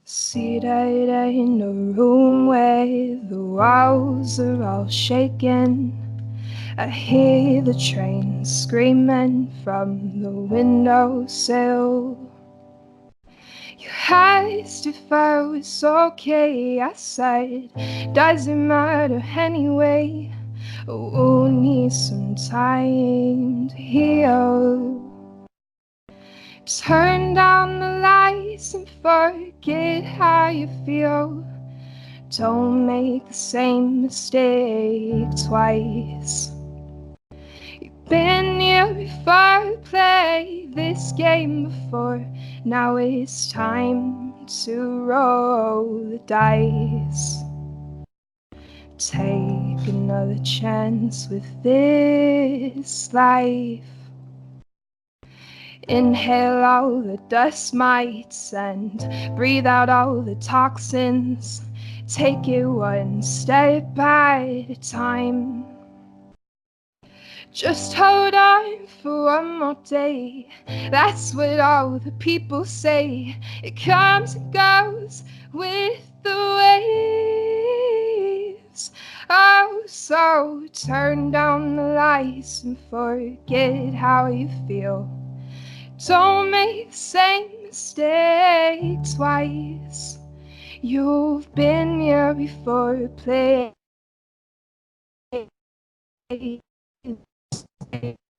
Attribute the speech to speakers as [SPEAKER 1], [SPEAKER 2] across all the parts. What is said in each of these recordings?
[SPEAKER 1] Seated in a room where the walls are all shaking, I hear the train screaming from the windowsill. You asked if I was okay, I said, doesn't matter anyway. We'll need some time to heal. Turn down the lights and forget how you feel. Don't make the same mistake twice. You've been here before, played this game before. Now it's time to roll the dice. Take another chance with this life. Inhale all the dust mites and breathe out all the toxins. Take it one step at a time. Just hold on for one more day. That's what all the people say. It comes and goes with the waves. Oh, so turn down the lights and forget how you feel. Don't make the same mistake twice. You've been here before, play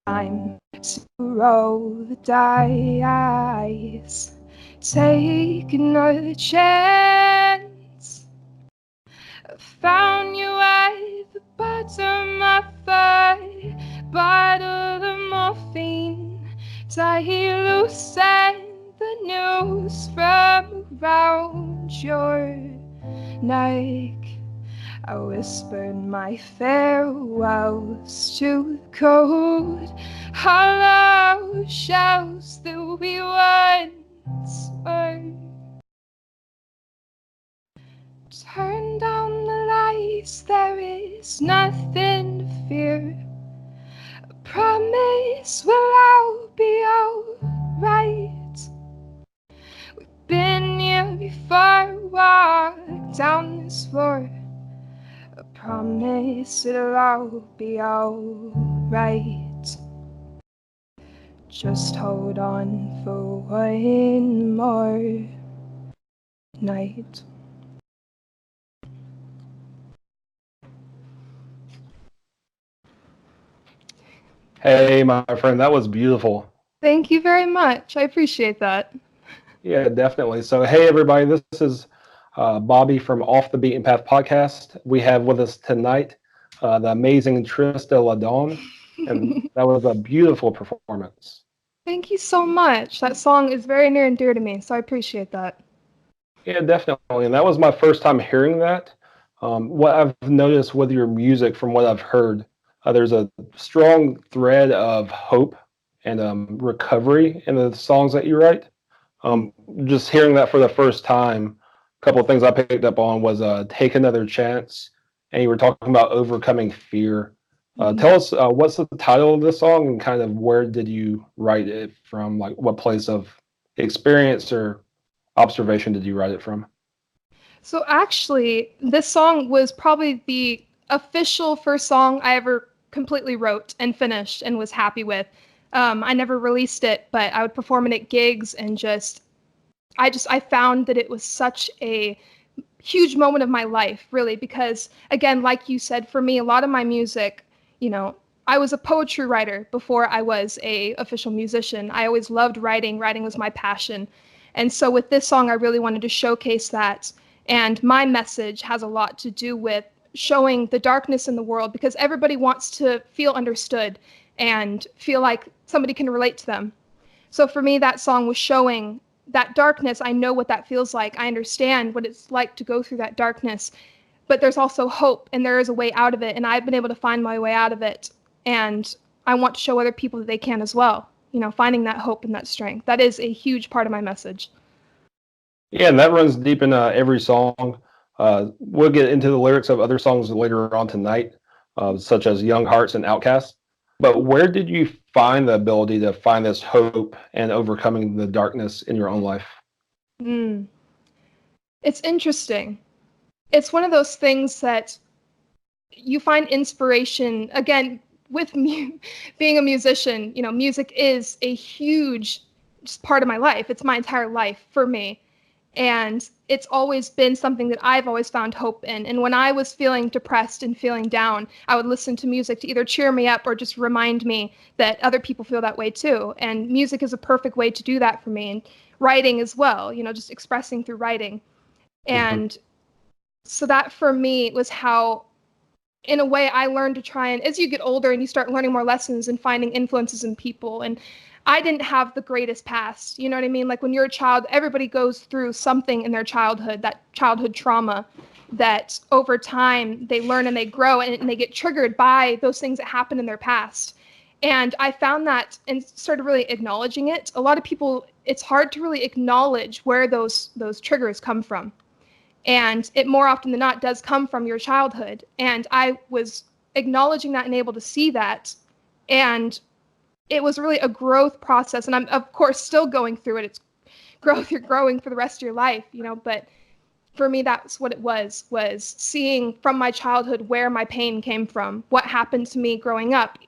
[SPEAKER 1] time to roll the dice. Take another chance. I found you at the bottom of a bottle of morphine. Tie loose and the news from around your neck. I whispered my farewells to the cold, hollow shells that we once were. Turn down the lights, there is nothing to fear. I promise we'll all be alright. We've been here before, walked down this floor. I promise it'll all be alright. Just hold on for one more night.
[SPEAKER 2] Hey, my friend, that was beautiful.
[SPEAKER 1] Thank you very much. I appreciate that.
[SPEAKER 2] Yeah, definitely. So, hey, everybody, this is Bobby from Off the Beaten Path podcast. We have with us tonight the amazing Trysta Ladawn, and that was a beautiful performance.
[SPEAKER 1] Thank you so much. That song is very near and dear to me, so I appreciate that.
[SPEAKER 2] Yeah, definitely. And that was my first time hearing that. What I've noticed with your music, from what I've heard, there's a strong thread of hope and recovery in the songs that you write. Um, just hearing that for the first time, a couple of things I picked up on was take another chance, and you were talking about overcoming fear. Tell us what's the title of this song and kind of where did you write it from? Like what place of experience or observation did you write it from?
[SPEAKER 1] So actually, this song was probably the official first song I ever completely wrote and finished and was happy with. I never released it, but I would perform it at gigs and I found that it was such a huge moment of my life, really, because again, like you said, for me, a lot of my music, you know, I was a poetry writer before I was a official musician. I always loved writing. Writing was my passion. And so with this song, I really wanted to showcase that. And my message has a lot to do with showing the darkness in the world because everybody wants to feel understood and feel like somebody can relate to them. So for me, that song was showing that darkness. I know what that feels like. I understand what it's like to go through that darkness, but there's also hope and there is a way out of it. And I've been able to find my way out of it. And I want to show other people that they can as well. You know, finding that hope and that strength. That is a huge part of my message.
[SPEAKER 2] Yeah, and that runs deep in every song. We'll get into the lyrics of other songs later on tonight, such as Young Hearts and Outcasts. But where did you find the ability to find this hope and overcoming the darkness in your own life?
[SPEAKER 1] Mm. It's interesting. It's one of those things that you find inspiration, again, with being a musician. Music is a huge just part of my life. It's my entire life for me. And it's always been something that I've always found hope in. And when I was feeling depressed and feeling down, I would listen to music to either cheer me up or just remind me that other people feel that way too. And music is a perfect way to do that for me. And writing as well, just expressing through writing.
[SPEAKER 2] Hmm.
[SPEAKER 1] And so that for me was how, in a way, I learned to try, and as you get older and you start learning more lessons and finding influences in people. And I didn't have the greatest past, you know what I mean? Like when you're a child, everybody goes through something in their childhood, that childhood trauma that over time they learn and they grow, and they get triggered by those things that happened in their past. And I found that and started really acknowledging it. A lot of people, it's hard to really acknowledge where those triggers come from. And it more often than not does come from your childhood. And I was acknowledging that and able to see that. And it was really a growth process. And I'm, of course, still going through it. It's growth. You're growing for the rest of your life, but for me, that's what it was seeing from my childhood where my pain came from, what happened to me growing up.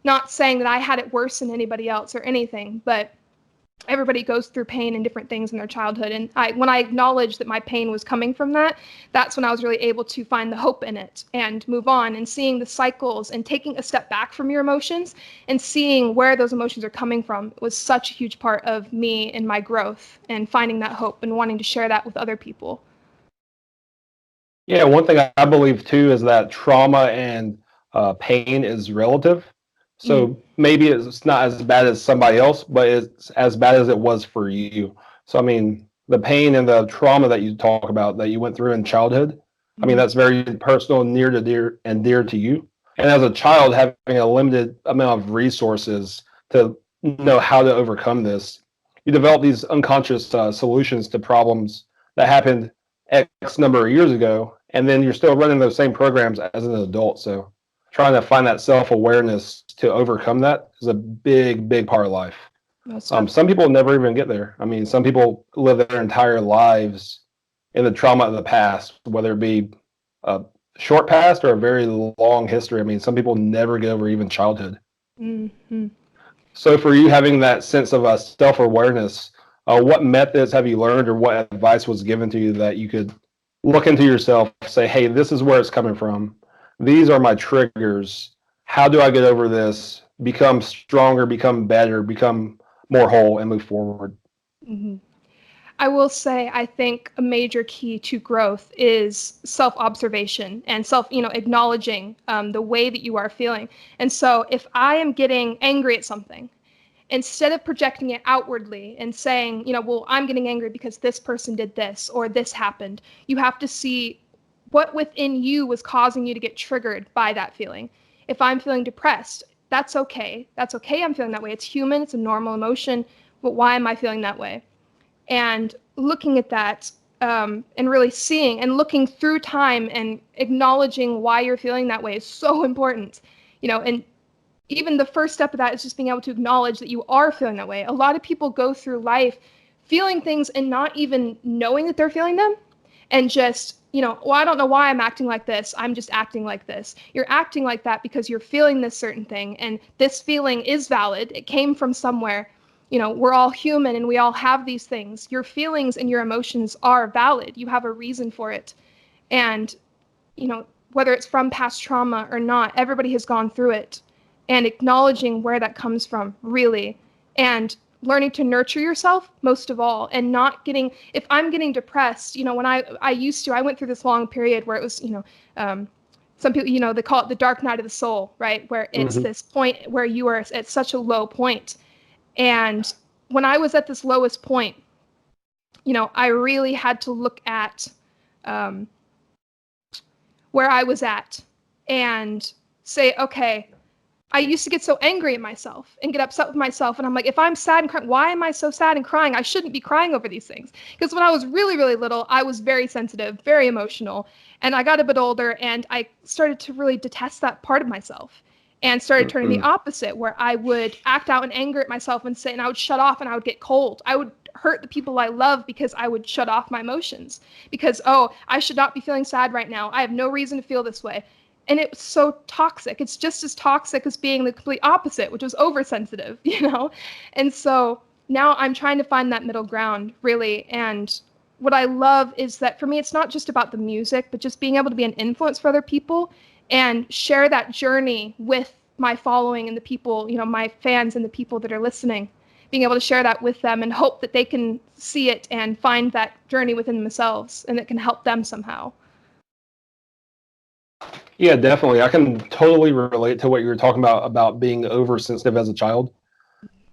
[SPEAKER 1] Not saying that I had it worse than anybody else or anything, but everybody goes through pain and different things in their childhood. And when I acknowledged that my pain was coming from that, that's when I was really able to find the hope in it and move on, and seeing the cycles and taking a step back from your emotions and seeing where those emotions are coming from was such a huge part of me and my growth, and finding that hope and wanting to share that with other people.
[SPEAKER 2] Yeah, one thing I believe too is that trauma and pain is relative.
[SPEAKER 1] Mm.
[SPEAKER 2] So maybe it's not as bad as somebody else, but it's as bad as it was for you. So I mean, the pain and the trauma that you talk about that you went through in childhood, I mean,
[SPEAKER 1] Mm-hmm.
[SPEAKER 2] that's very personal, near to dear to you. And as a child, having a limited amount of resources to know how to overcome this, you develop these unconscious solutions to problems that happened X number of years ago, and then you're still running those same programs as an adult. So trying to find that self-awareness to overcome that is a big, big part of life.
[SPEAKER 1] Most
[SPEAKER 2] Some
[SPEAKER 1] definitely.
[SPEAKER 2] people never even get there. I mean, some people live their entire lives in the trauma of the past, whether it be a short past or a very long history. I mean, some people never get over even childhood.
[SPEAKER 1] Mm-hmm.
[SPEAKER 2] So for you having that sense of self-awareness, what methods have you learned, or what advice was given to you that you could look into yourself, say, hey, this is where it's coming from. These are my triggers. How do I get over this, become stronger, become better, become more whole, and move forward?
[SPEAKER 1] Mm-hmm. I will say, I think a major key to growth is self-observation and acknowledging the way that you are feeling. And so if I am getting angry at something, instead of projecting it outwardly and saying, well, I'm getting angry because this person did this or this happened, you have to see what within you was causing you to get triggered by that feeling. If I'm feeling depressed, that's okay. That's okay. I'm feeling that way. It's human. It's a normal emotion. But why am I feeling that way? And looking at that, and really seeing and looking through time and acknowledging why you're feeling that way is so important. And even the first step of that is just being able to acknowledge that you are feeling that way. A lot of people go through life feeling things and not even knowing that they're feeling them, and just, well, I don't know why I'm acting like this. I'm just acting like this. You're acting like that because you're feeling this certain thing, and this feeling is valid. It came from somewhere. We're all human and we all have these things. Your feelings and your emotions are valid. You have a reason for it. And, whether it's from past trauma or not, everybody has gone through it. And acknowledging where that comes from, really, and learning to nurture yourself most of all, and not getting, if I'm getting depressed, when I went through this long period where it was, some people, they call it the dark night of the soul, right? Where it's
[SPEAKER 2] Mm-hmm.
[SPEAKER 1] this point where you are at such a low point. And when I was at this lowest point, I really had to look at um, where I was at and say, okay, I used to get so angry at myself and get upset with myself. And I'm like, if I'm sad and crying, why am I so sad and crying? I shouldn't be crying over these things. Because when I was really, really little, I was very sensitive, very emotional. And I got a bit older and I started to really detest that part of myself. and started turning the opposite, where I would act out in anger at myself and I would shut off and I would get cold. I would hurt the people I love because I would shut off my emotions because, oh, I should not be feeling sad right now. I have no reason to feel this way. And it was so toxic. It's just as toxic as being the complete opposite, which was oversensitive, And so now I'm trying to find that middle ground, really. And what I love is that for me, it's not just about the music, but just being able to be an influence for other people and share that journey with my following and the people, my fans and the people that are listening, being able to share that with them and hope that they can see it and find that journey within themselves and it can help them somehow.
[SPEAKER 2] Yeah, definitely. I can totally relate to what you were talking about being oversensitive as a child.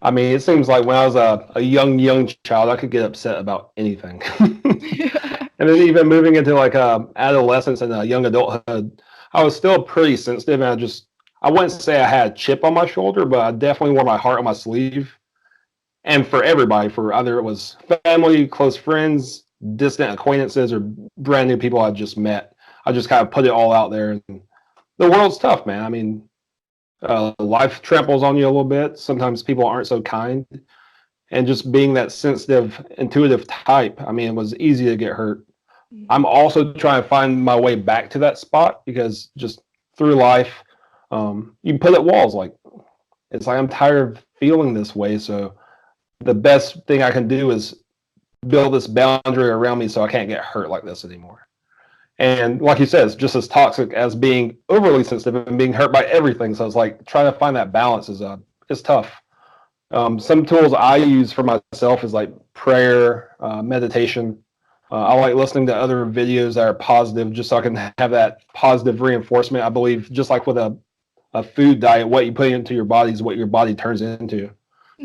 [SPEAKER 2] I mean, it seems like when I was a young child, I could get upset about anything. And then even moving into like adolescence and young adulthood, I was still pretty sensitive. And I wouldn't say I had a chip on my shoulder, but I definitely wore my heart on my sleeve. And for everybody, for either it was family, close friends, distant acquaintances, or brand new people I just met, I just kind of put it all out there. And the world's tough, man. I mean, life tramples on you a little bit. Sometimes people aren't so kind. And just being that sensitive, intuitive type, I mean, it was easy to get hurt. I'm also trying to find my way back to that spot because just through life, you put up walls. Like, it's like I'm tired of feeling this way. So the best thing I can do is build this boundary around me so I can't get hurt like this anymore. And like you said, it's just as toxic as being overly sensitive and being hurt by everything. So it's like trying to find that balance is tough. Some tools I use for myself is like prayer, meditation. I like listening to other videos that are positive just so I can have that positive reinforcement. I believe just like with a food diet, what you put into your body is what your body turns into.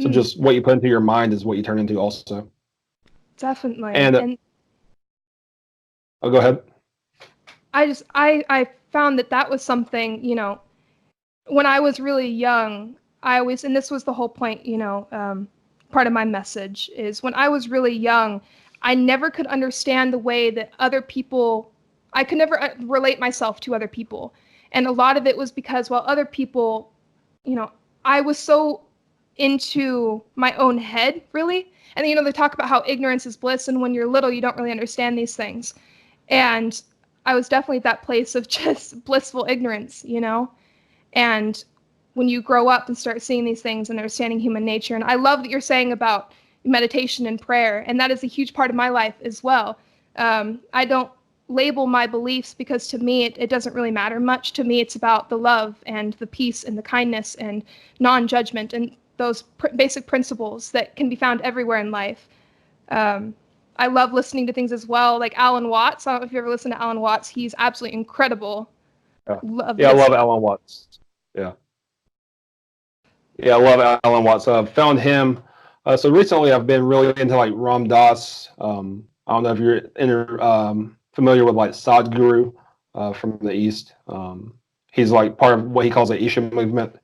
[SPEAKER 2] So just what you put into your mind is what you turn into also.
[SPEAKER 1] Definitely.
[SPEAKER 2] And oh, go ahead.
[SPEAKER 1] I found that was something, when I was really young, and this was the whole point, part of my message is when I was really young, I never could understand the way that I could never relate myself to other people. And a lot of it was because while other people, I was so into my own head, really. And, they talk about how ignorance is bliss. And when you're little, you don't really understand these things. And I was definitely at that place of just blissful ignorance, And when you grow up and start seeing these things and understanding human nature, and I love that you're saying about meditation and prayer, and that is a huge part of my life as well. I don't label my beliefs because to me it doesn't really matter much. To me, it's about the love and the peace and the kindness and non-judgment and those basic principles that can be found everywhere in life. I love listening to things as well, like Alan Watts. I don't know if you ever listen to Alan Watts. He's absolutely incredible.
[SPEAKER 2] I love Alan Watts. Yeah, I love Alan Watts. I've found him. So recently, I've been really into like Ram Dass. I don't know if you're familiar with like Sadhguru from the East. He's like part of what he calls the Isha movement.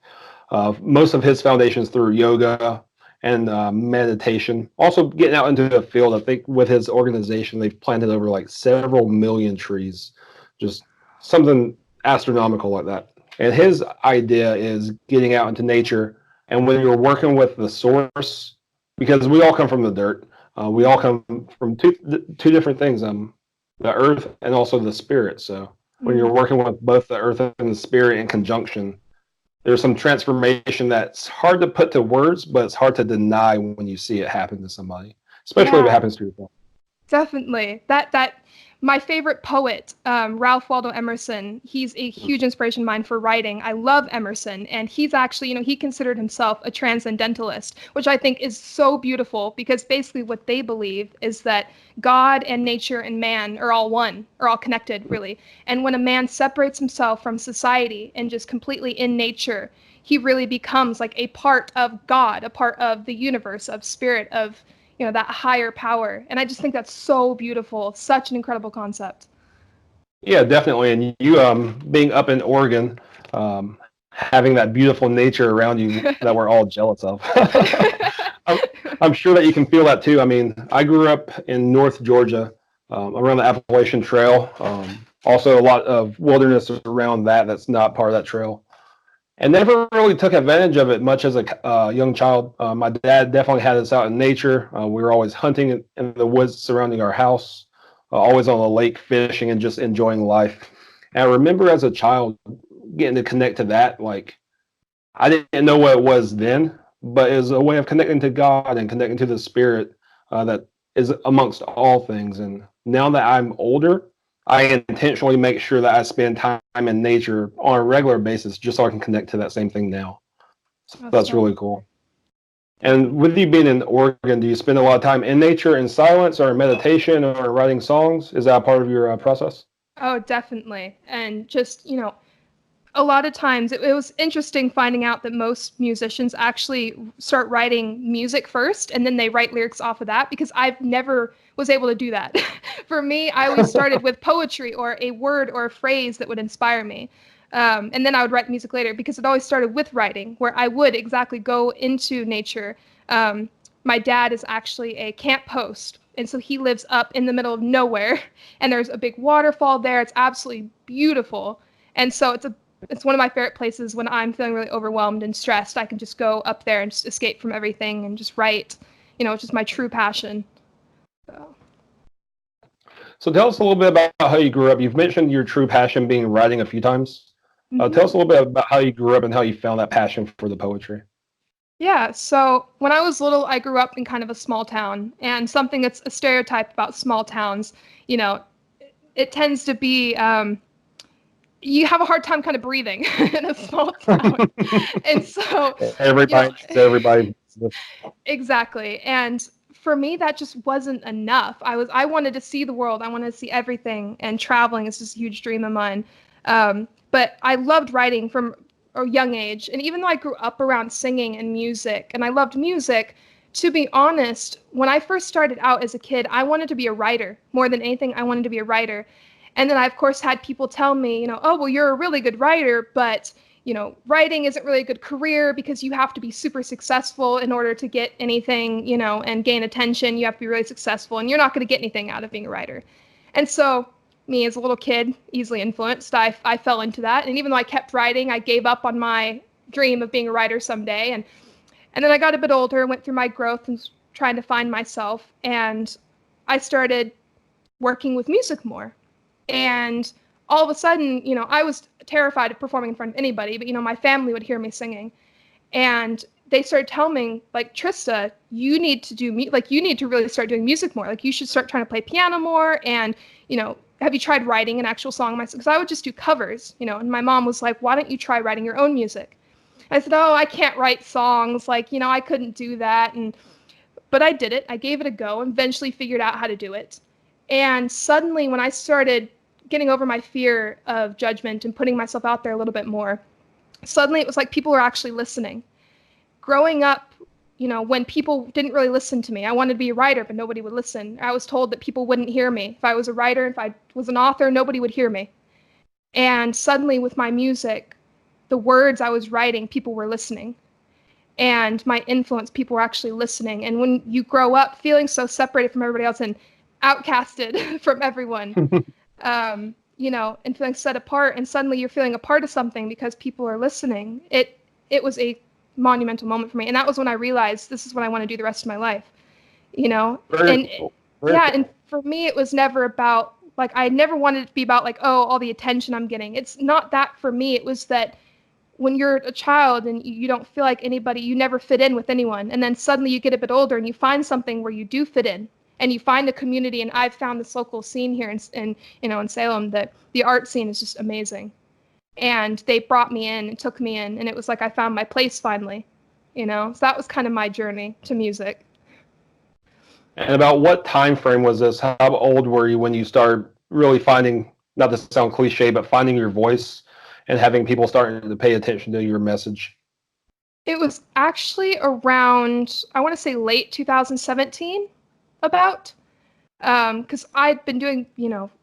[SPEAKER 2] Most of his foundations through yoga and meditation. Also getting out into the field. I think with his organization, they've planted over like several million trees. Just something astronomical like that. And his idea is getting out into nature. And when you're working with the source, because we all come from the dirt, we all come from two different things, the earth and also the spirit. So when you're working with both the earth and the spirit in conjunction, there's some transformation that's hard to put to words, but it's hard to deny when you see it happen to somebody, especially if it happens to yourself.
[SPEAKER 1] Definitely. That my favorite poet, Ralph Waldo Emerson, he's a huge inspiration of mine for writing. I love Emerson, and he's actually, he considered himself a transcendentalist, which I think is so beautiful because basically what they believe is that God and nature and man are all one, are all connected, really. And when a man separates himself from society and just completely in nature, he really becomes like a part of God, a part of the universe, of spirit, of that higher power. And I just think that's so beautiful. Such an incredible concept.
[SPEAKER 2] Yeah, definitely. And you being up in Oregon, having that beautiful nature around you that we're all jealous of. I'm sure that you can feel that too. I mean, I grew up in North Georgia, around the Appalachian Trail. Also a lot of wilderness around that's not part of that trail. and never really took advantage of it much as a young child. My dad definitely had us out in nature. We were always hunting in the woods surrounding our house, always on the lake fishing and just enjoying life. And I remember as a child getting to connect to that. Like, I didn't know what it was then, but it was a way of connecting to God and connecting to the Spirit that is amongst all things. And now that I'm older, I intentionally make sure that I spend time in nature on a regular basis just so I can connect to that same thing now. So that's really cool. And with you being in Oregon, do you spend a lot of time in nature, in silence, or in meditation, or writing songs? Is that a part of your process?
[SPEAKER 1] Oh, definitely. And just, a lot of times it was interesting finding out that most musicians actually start writing music first and then they write lyrics off of that, because I've never was able to do that. For me, I always started with poetry or a word or a phrase that would inspire me. And then I would write music later, because it always started with writing, where I would exactly go into nature. My dad is actually a camp host, and so he lives up in the middle of nowhere, and there's a big waterfall there. It's absolutely beautiful. And so it's one of my favorite places when I'm feeling really overwhelmed and stressed. I can just go up there and just escape from everything and just write, which is my true passion.
[SPEAKER 2] So tell us a little bit about how you grew up. You've mentioned your true passion being writing a few times. Tell us a little bit about how you grew up and how you found that passion for the poetry.
[SPEAKER 1] Yeah, so when I was little, I grew up in kind of a small town, and something that's a stereotype about small towns, it tends to be you have a hard time kind of breathing in a small town. And so
[SPEAKER 2] everybody.
[SPEAKER 1] Exactly. And for me, that just wasn't enough. I wanted to see the world. I wanted to see everything, and traveling is just a huge dream of mine. But I loved writing from a young age. And even though I grew up around singing and music, and I loved music, to be honest, when I first started out as a kid, I wanted to be a writer. More than anything, I wanted to be a writer. And then I, of course, had people tell me, oh, well, you're a really good writer, but, writing isn't really a good career because you have to be super successful in order to get anything, and gain attention. You have to be really successful, and you're not going to get anything out of being a writer. And so me as a little kid, easily influenced, I fell into that. And even though I kept writing, I gave up on my dream of being a writer someday. And then I got a bit older, went through my growth and trying to find myself. And I started working with music more. And all of a sudden, I was terrified of performing in front of anybody, but, my family would hear me singing. And they started telling me, like, Trysta, you need to you need to really start doing music more. Like, you should start trying to play piano more. And, have you tried writing an actual song myself? Because I would just do covers, and my mom was like, why don't you try writing your own music? I said, oh, I can't write songs. Like, I couldn't do that. But I did it. I gave it a go and eventually figured out how to do it. And suddenly when I started getting over my fear of judgment and putting myself out there a little bit more, suddenly it was like people were actually listening. Growing up, when people didn't really listen to me, I wanted to be a writer, but nobody would listen. I was told that people wouldn't hear me. If I was a writer, if I was an author, nobody would hear me. And suddenly with my music, the words I was writing, people were listening. And my influence, people were actually listening. And when you grow up feeling so separated from everybody else and outcasted from everyone, and feeling set apart, and suddenly you're feeling a part of something because people are listening, it was a monumental moment for me. And that was when I realized this is what I want to do the rest of my life,
[SPEAKER 2] Very cool.
[SPEAKER 1] And for me, it was never about, like, I never wanted it to be about, like, oh, all the attention I'm getting. It's not that for me. It was that when you're a child and you don't feel like anybody, you never fit in with anyone. And then suddenly you get a bit older and you find something where you do fit in. And you find a community, and I've found this local scene here in Salem, that the art scene is just amazing. And they brought me in and took me in, and it was like I found my place finally, So that was kind of my journey to music.
[SPEAKER 2] And about what time frame was this? How old were you when you started really finding, not to sound cliche, but finding your voice and having people starting to pay attention to your message?
[SPEAKER 1] It was actually around, I want to say late 2017. About, because I'd been doing,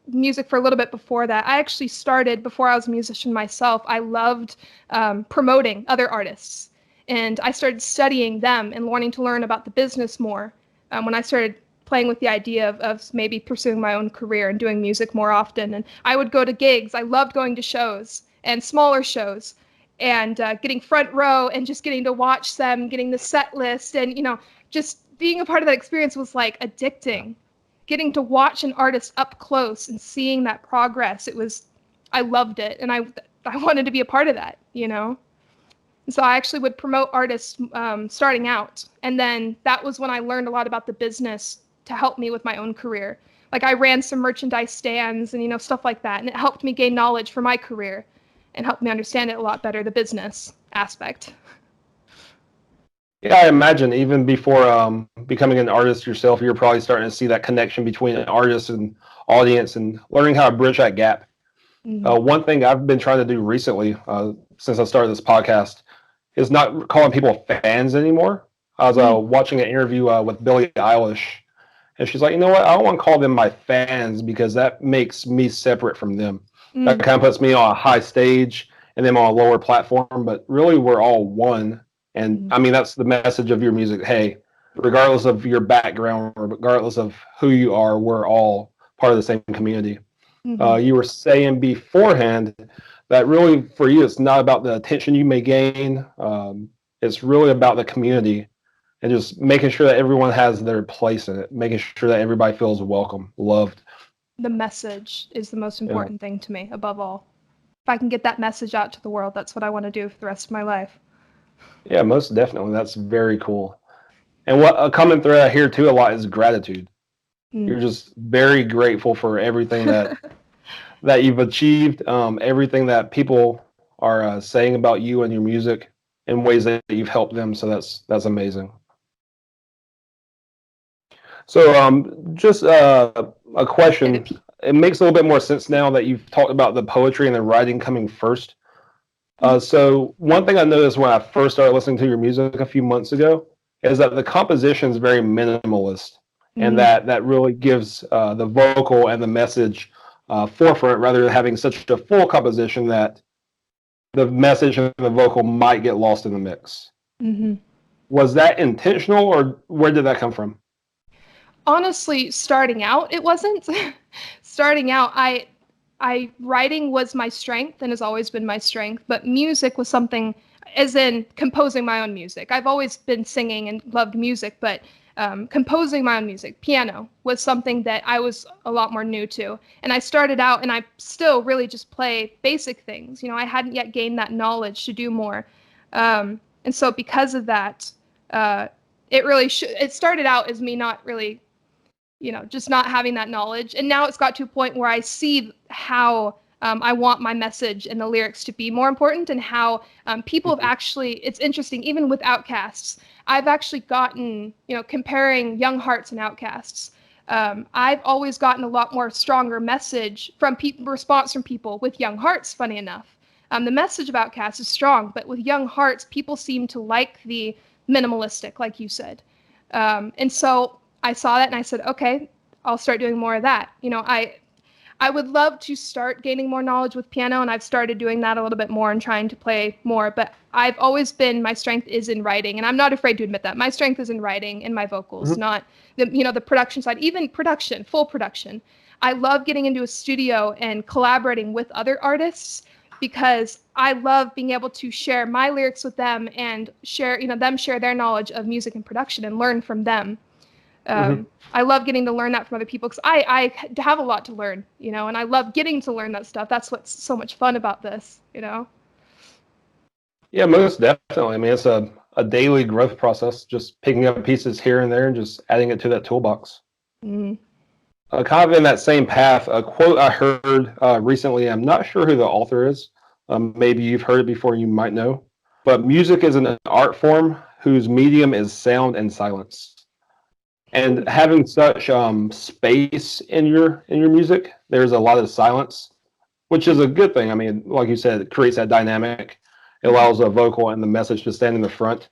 [SPEAKER 1] music for a little bit before that. I actually started, before I was a musician myself, I loved promoting other artists. And I started studying them and wanting to learn about the business more when I started playing with the idea of maybe pursuing my own career and doing music more often. And I would go to gigs. I loved going to shows and smaller shows. and getting front row and just getting to watch them, getting the set list, and just being a part of that experience was like addicting. Getting to watch an artist up close and seeing that progress, I loved it, and I wanted to be a part of that, And so I actually would promote artists starting out, and then that was when I learned a lot about the business to help me with my own career. Like I ran some merchandise stands and stuff like that, and it helped me gain knowledge for my career and helped me understand it a lot better, the business aspect.
[SPEAKER 2] Yeah, I imagine even before becoming an artist yourself, you're probably starting to see that connection between an artist and audience and learning how to bridge that gap.
[SPEAKER 1] Mm-hmm.
[SPEAKER 2] One thing I've been trying to do recently, since I started this podcast, is not calling people fans anymore. I was watching an interview with Billie Eilish, and she's like, you know what? I don't want to call them my fans because that makes me separate from them. That kind of puts me on a high stage and them on a lower platform, but really we're all one. And I mean, that's the message of your music. Hey, regardless of your background or regardless of who you are, we're all part of the same community. You were saying beforehand that really for you, it's not about the attention you may gain. It's really about the community and just making sure that everyone has their place in it, making sure that everybody feels welcome, loved.
[SPEAKER 1] The message is the most important thing to me, above all. If I can get that message out to the world, that's what I want to do for the rest of my life.
[SPEAKER 2] Yeah, most definitely. That's very cool. And what a common thread I hear too a lot is gratitude. You're just very grateful for everything that that you've achieved, everything that people are saying about you and your music in ways that you've helped them. So that's amazing. So just a question. It makes a little bit more sense now that you've talked about the poetry and the writing coming first. So one thing I noticed when I first started listening to your music a few months ago is that the composition is very minimalist, and that really gives the vocal and the message forefront rather than having such a full composition that the message and the vocal might get lost in the mix. Was that intentional, or where did that come from?
[SPEAKER 1] Honestly, starting out, it wasn't. Starting out, writing was my strength and has always been my strength, but music was something, as in composing my own music. I've always been singing and loved music, but composing my own music, piano, was something that I was a lot more new to. And I started out, and I still really just play basic things. I hadn't yet gained that knowledge to do more. And so because of that, it started out as me not really just not having that knowledge. And now it's got to a point where I see how I want my message and the lyrics to be more important, and how people have actually, it's interesting, even with Outcasts, I've actually gotten, comparing Young Hearts and Outcasts, I've always gotten a lot more stronger message from response from people with Young Hearts, funny enough. The message of Outcasts is strong, but with Young Hearts, people seem to like the minimalistic, like you said. And so I saw that and I said, okay, I'll start doing more of that. I would love to start gaining more knowledge with piano, and I've started doing that a little bit more and trying to play more, but I've always been, my strength is in writing, and I'm not afraid to admit that. My strength is in writing and my vocals, not the production side, even production, full production. I love getting into a studio and collaborating with other artists because I love being able to share my lyrics with them and share their knowledge of music and production and learn from them. I love getting to learn that from other people because I have a lot to learn, and I love getting to learn that stuff. That's what's so much fun about this.
[SPEAKER 2] Yeah, most definitely. I mean, it's a daily growth process, just picking up pieces here and there and just adding it to that toolbox. Kind of in that same path, a quote I heard recently, I'm not sure who the author is. Maybe you've heard it before, you might know. But music is an art form whose medium is sound and silence. And having such space in your music, there's a lot of silence, which is a good thing. I mean, like you said, it creates that dynamic. It allows a vocal and the message to stand in the front.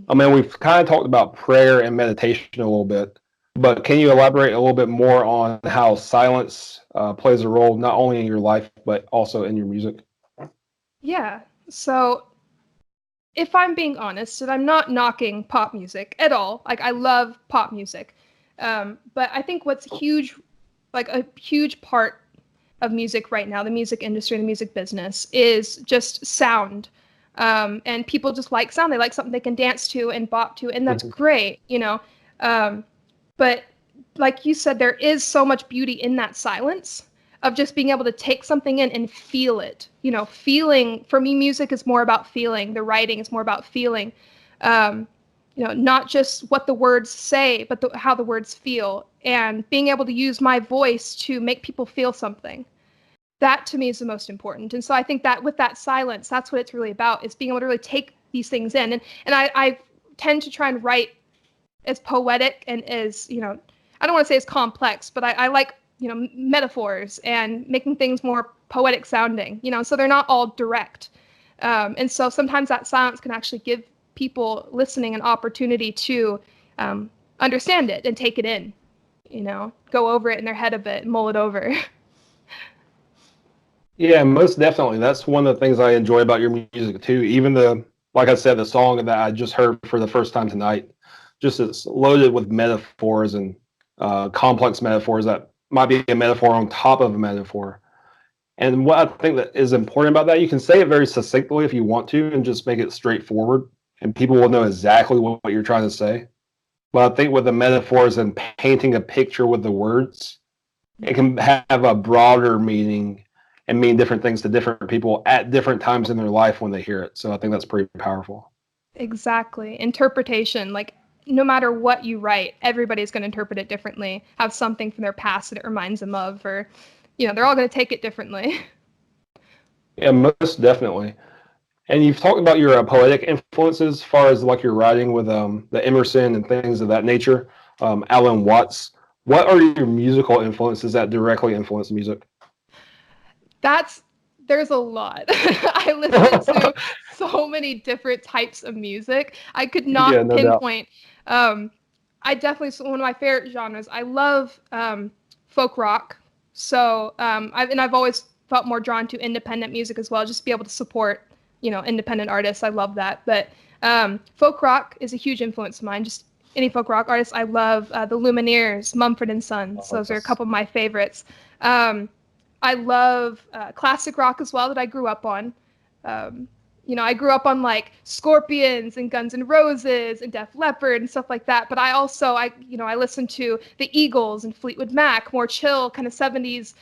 [SPEAKER 2] I mean, we've kind of talked about prayer and meditation a little bit, but can you elaborate a little bit more on how silence plays a role not only in your life, but also in your music?
[SPEAKER 1] Yeah. So if I'm being honest, and I'm not knocking pop music at all, like I love pop music, but I think what's huge, like a huge part of music right now, the music industry, the music business, is just sound. And people just like sound. They like something they can dance to and bop to, and that's great, but like you said, there is so much beauty in that silence of just being able to take something in and feel it. Feeling, for me, music is more about feeling. The writing is more about feeling. Not just what the words say, but how the words feel, and being able to use my voice to make people feel something. That to me is the most important. And so I think that with that silence, that's what it's really about, is being able to really take these things in. And I tend to try and write as poetic and as, I don't want to say as complex, but I like, metaphors and making things more poetic sounding, so they're not all direct. And so sometimes that silence can actually give people listening an opportunity to understand it and take it in, go over it in their head a bit, mull it over.
[SPEAKER 2] Yeah, most definitely. That's one of the things I enjoy about your music too. Even like I said, the song that I just heard for the first time tonight, just it's loaded with metaphors and complex metaphors that might be a metaphor on top of a metaphor. And what I think that is important about that, you can say it very succinctly if you want to, and just make it straightforward, and people will know exactly what you're trying to say. But I think with the metaphors and painting a picture with the words, it can have a broader meaning and mean different things to different people at different times in their life when they hear it. So I think that's pretty powerful.
[SPEAKER 1] Exactly. Interpretation, like no matter what you write, everybody's going to interpret it differently, have something from their past that it reminds them of, or, they're all going to take it differently.
[SPEAKER 2] Yeah, most definitely. And you've talked about your poetic influences as far as like your writing with the Emerson and things of that nature, Alan Watts. What are your musical influences that directly influence music?
[SPEAKER 1] There's a lot. I listen to so many different types of music. I could
[SPEAKER 2] Yeah,
[SPEAKER 1] not
[SPEAKER 2] no doubt.
[SPEAKER 1] pinpoint. I definitely, one of my favorite genres. I love folk rock. So I've always felt more drawn to independent music as well, just to be able to support, independent artists. I love that. But folk rock is a huge influence of mine. Just any folk rock artists. I love the Lumineers, Mumford and Sons.
[SPEAKER 2] Oh,
[SPEAKER 1] Those are a
[SPEAKER 2] yes.
[SPEAKER 1] couple of my favorites. I love classic rock as well that I grew up on. I grew up on like Scorpions and Guns N' Roses and Def Leppard and stuff like that. But I listened to the Eagles and Fleetwood Mac, more chill kind of 70s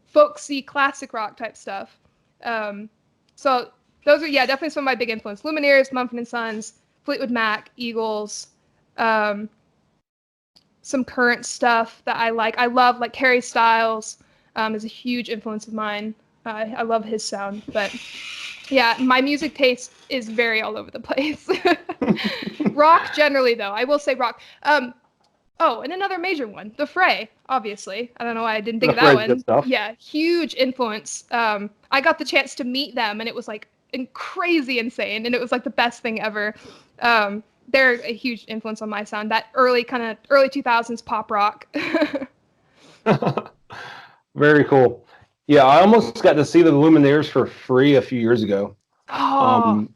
[SPEAKER 1] folksy classic rock type stuff. So those are, definitely some of my big influence. Lumineers, Mumford and Sons, Fleetwood Mac, Eagles, some current stuff that I like. I love like Harry Styles is a huge influence of mine. I love his sound, but yeah, my music taste is very all over the place. Rock generally, though, I will say rock. Oh, and another major one, The Fray, obviously. I don't know why I didn't think of that
[SPEAKER 2] Phrase good
[SPEAKER 1] one.
[SPEAKER 2] stuff.
[SPEAKER 1] Yeah, huge influence. I got the chance to meet them, and it was like crazy insane, and it was like the best thing ever. They're a huge influence on my sound. That early 2000s pop rock.
[SPEAKER 2] Very cool. Yeah, I almost got to see the Lumineers for free a few years ago.
[SPEAKER 1] Oh,
[SPEAKER 2] Um,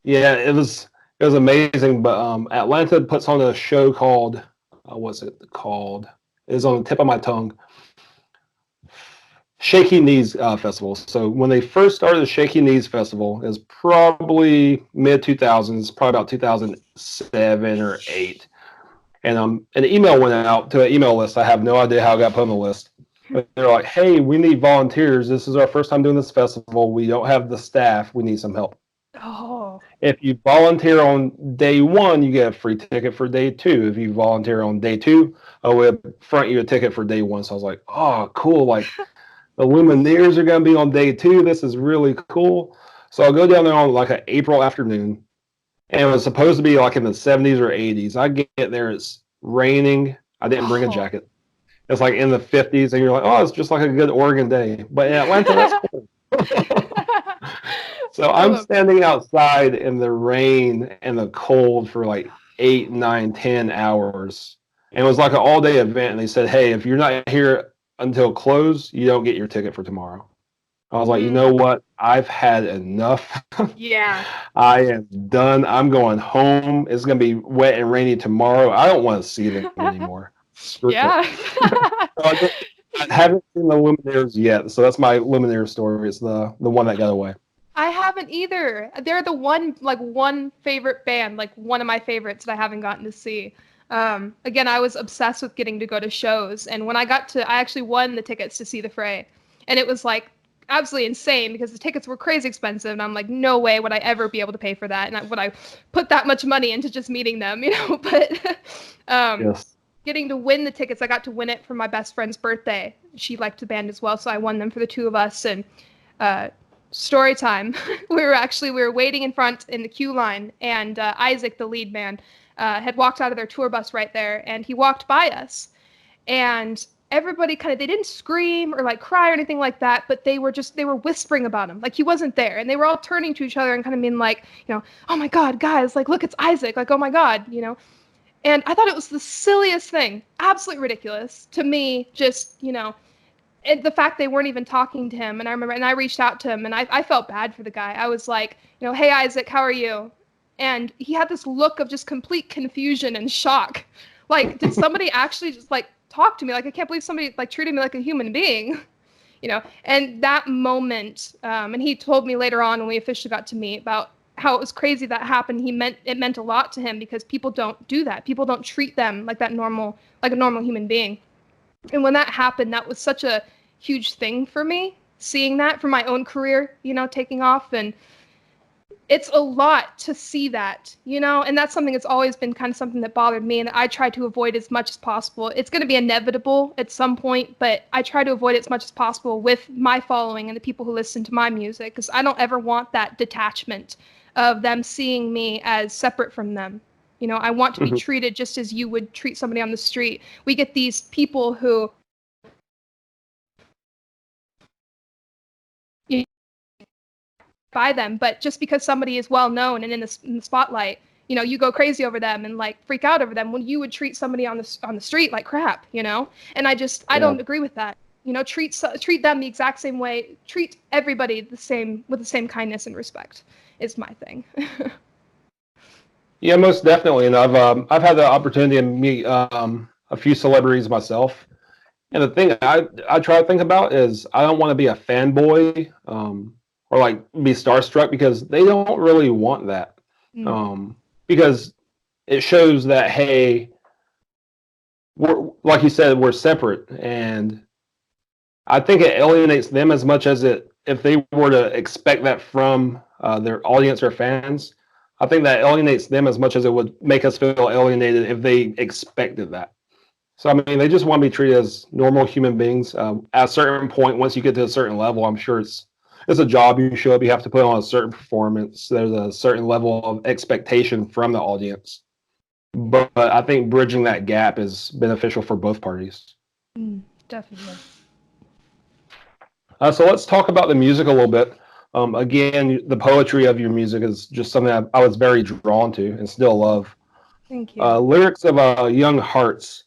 [SPEAKER 2] yeah, it was amazing. But Atlanta puts on a show called what's it called? It's on the tip of my tongue. Shaky Knees Festival. So when they first started the Shaky Knees Festival, it was probably mid 2000s, probably about 2007 or 8. And an email went out to an email list. I have no idea how it got put on the list. But they're like, "Hey, we need volunteers. This is our first time doing this festival. We don't have the staff. We need some help.
[SPEAKER 1] oh,
[SPEAKER 2] If you volunteer on day one, you get a free ticket for day two. If you volunteer on day two, we'll front you a ticket for day one." So I was like, "Oh, cool! Like the Lumineers are going to be on day two. This is really cool." So I'll go down there on like an April afternoon, and it was supposed to be like in the 70s or 80s. I get there, it's raining. I didn't bring a
[SPEAKER 1] oh.
[SPEAKER 2] jacket. It's like in the 50s, and you're like, "Oh, it's just like a good Oregon day." But in Atlanta, that's cool. So
[SPEAKER 1] I
[SPEAKER 2] I'm
[SPEAKER 1] love that.
[SPEAKER 2] standing outside in the rain and the cold for like 8, 9, 10 hours. And it was like an all day event. And they said, "Hey, if you're not here until close, you don't get your ticket for tomorrow." I was like, "You know
[SPEAKER 1] Mm,
[SPEAKER 2] what? I've had enough.
[SPEAKER 1] yeah.
[SPEAKER 2] I am done. I'm going home. It's going to be wet and rainy tomorrow. I don't want to see them anymore. Screw it."
[SPEAKER 1] Yeah.
[SPEAKER 2] So I haven't seen the Lumineers yet. So that's my Lumineers story. It's the one that got away.
[SPEAKER 1] I haven't either. They're the one favorite band, like one of my favorites that I haven't gotten to see. Again, I was obsessed with getting to go to shows, and when I actually won the tickets to see the Fray, and it was like absolutely insane because the tickets were crazy expensive, and I'm like, no way would I ever be able to pay for that, and would I put that much money into just meeting them, But
[SPEAKER 2] Yes.
[SPEAKER 1] getting to win the tickets, I got to win it for my best friend's birthday. She liked the band as well, so I won them for the two of us, and story time. We were waiting in front in the queue line, and Isaac, the lead man, had walked out of their tour bus right there, and he walked by us, and everybody they didn't scream or like cry or anything like that, but they were whispering about him, like he wasn't there, and they were all turning to each other and kind of being like, oh my God, guys, like look, it's Isaac, like oh my God, and I thought it was the silliest thing, absolutely ridiculous to me, just the fact they weren't even talking to him. And I remember, and I reached out to him, and I felt bad for the guy. I was like, hey, Isaac, how are you? And he had this look of just complete confusion and shock. Like, did somebody actually just like talk to me? Like, I can't believe somebody like treated me like a human being, And that moment, and he told me later on when we officially got to meet about how it was crazy that happened. It meant a lot to him because people don't do that. People don't treat them like a normal human being. And when that happened, that was such a huge thing for me, seeing that for my own career, taking off. And it's a lot to see that, and that's something that's always been kind of something that bothered me and that I try to avoid as much as possible. It's going to be inevitable at some point, but I try to avoid it as much as possible with my following and the people who listen to my music, because I don't ever want that detachment of them seeing me as separate from them. I want to be treated just as you would treat somebody on the street. We get these people who by them, but just because somebody is well known and in the spotlight, you go crazy over them and like freak out over them when you would treat somebody on the street like crap, And I don't agree with that. Treat them the exact same way. Treat everybody with the same kindness and respect is my thing.
[SPEAKER 2] Yeah, most definitely. And I've had the opportunity to meet a few celebrities myself. And the thing I try to think about is I don't want to be a fanboy or like be starstruck, because they don't really want that. Because it shows that, hey, we're, like you said, we're separate. And I think it alienates them as much as if they were to expect that from their audience or fans. I think that alienates them as much as it would make us feel alienated if they expected that. So, I mean, they just want to be treated as normal human beings. At a certain point, once you get to a certain level, I'm sure it's a job you show up. You have to put on a certain performance. There's a certain level of expectation from the audience. But I think bridging that gap is beneficial for both parties.
[SPEAKER 1] Definitely.
[SPEAKER 2] So let's talk about the music a little bit. Again, the poetry of your music is just something I was very drawn to and still love.
[SPEAKER 1] Thank you.
[SPEAKER 2] Lyrics of Young Hearts.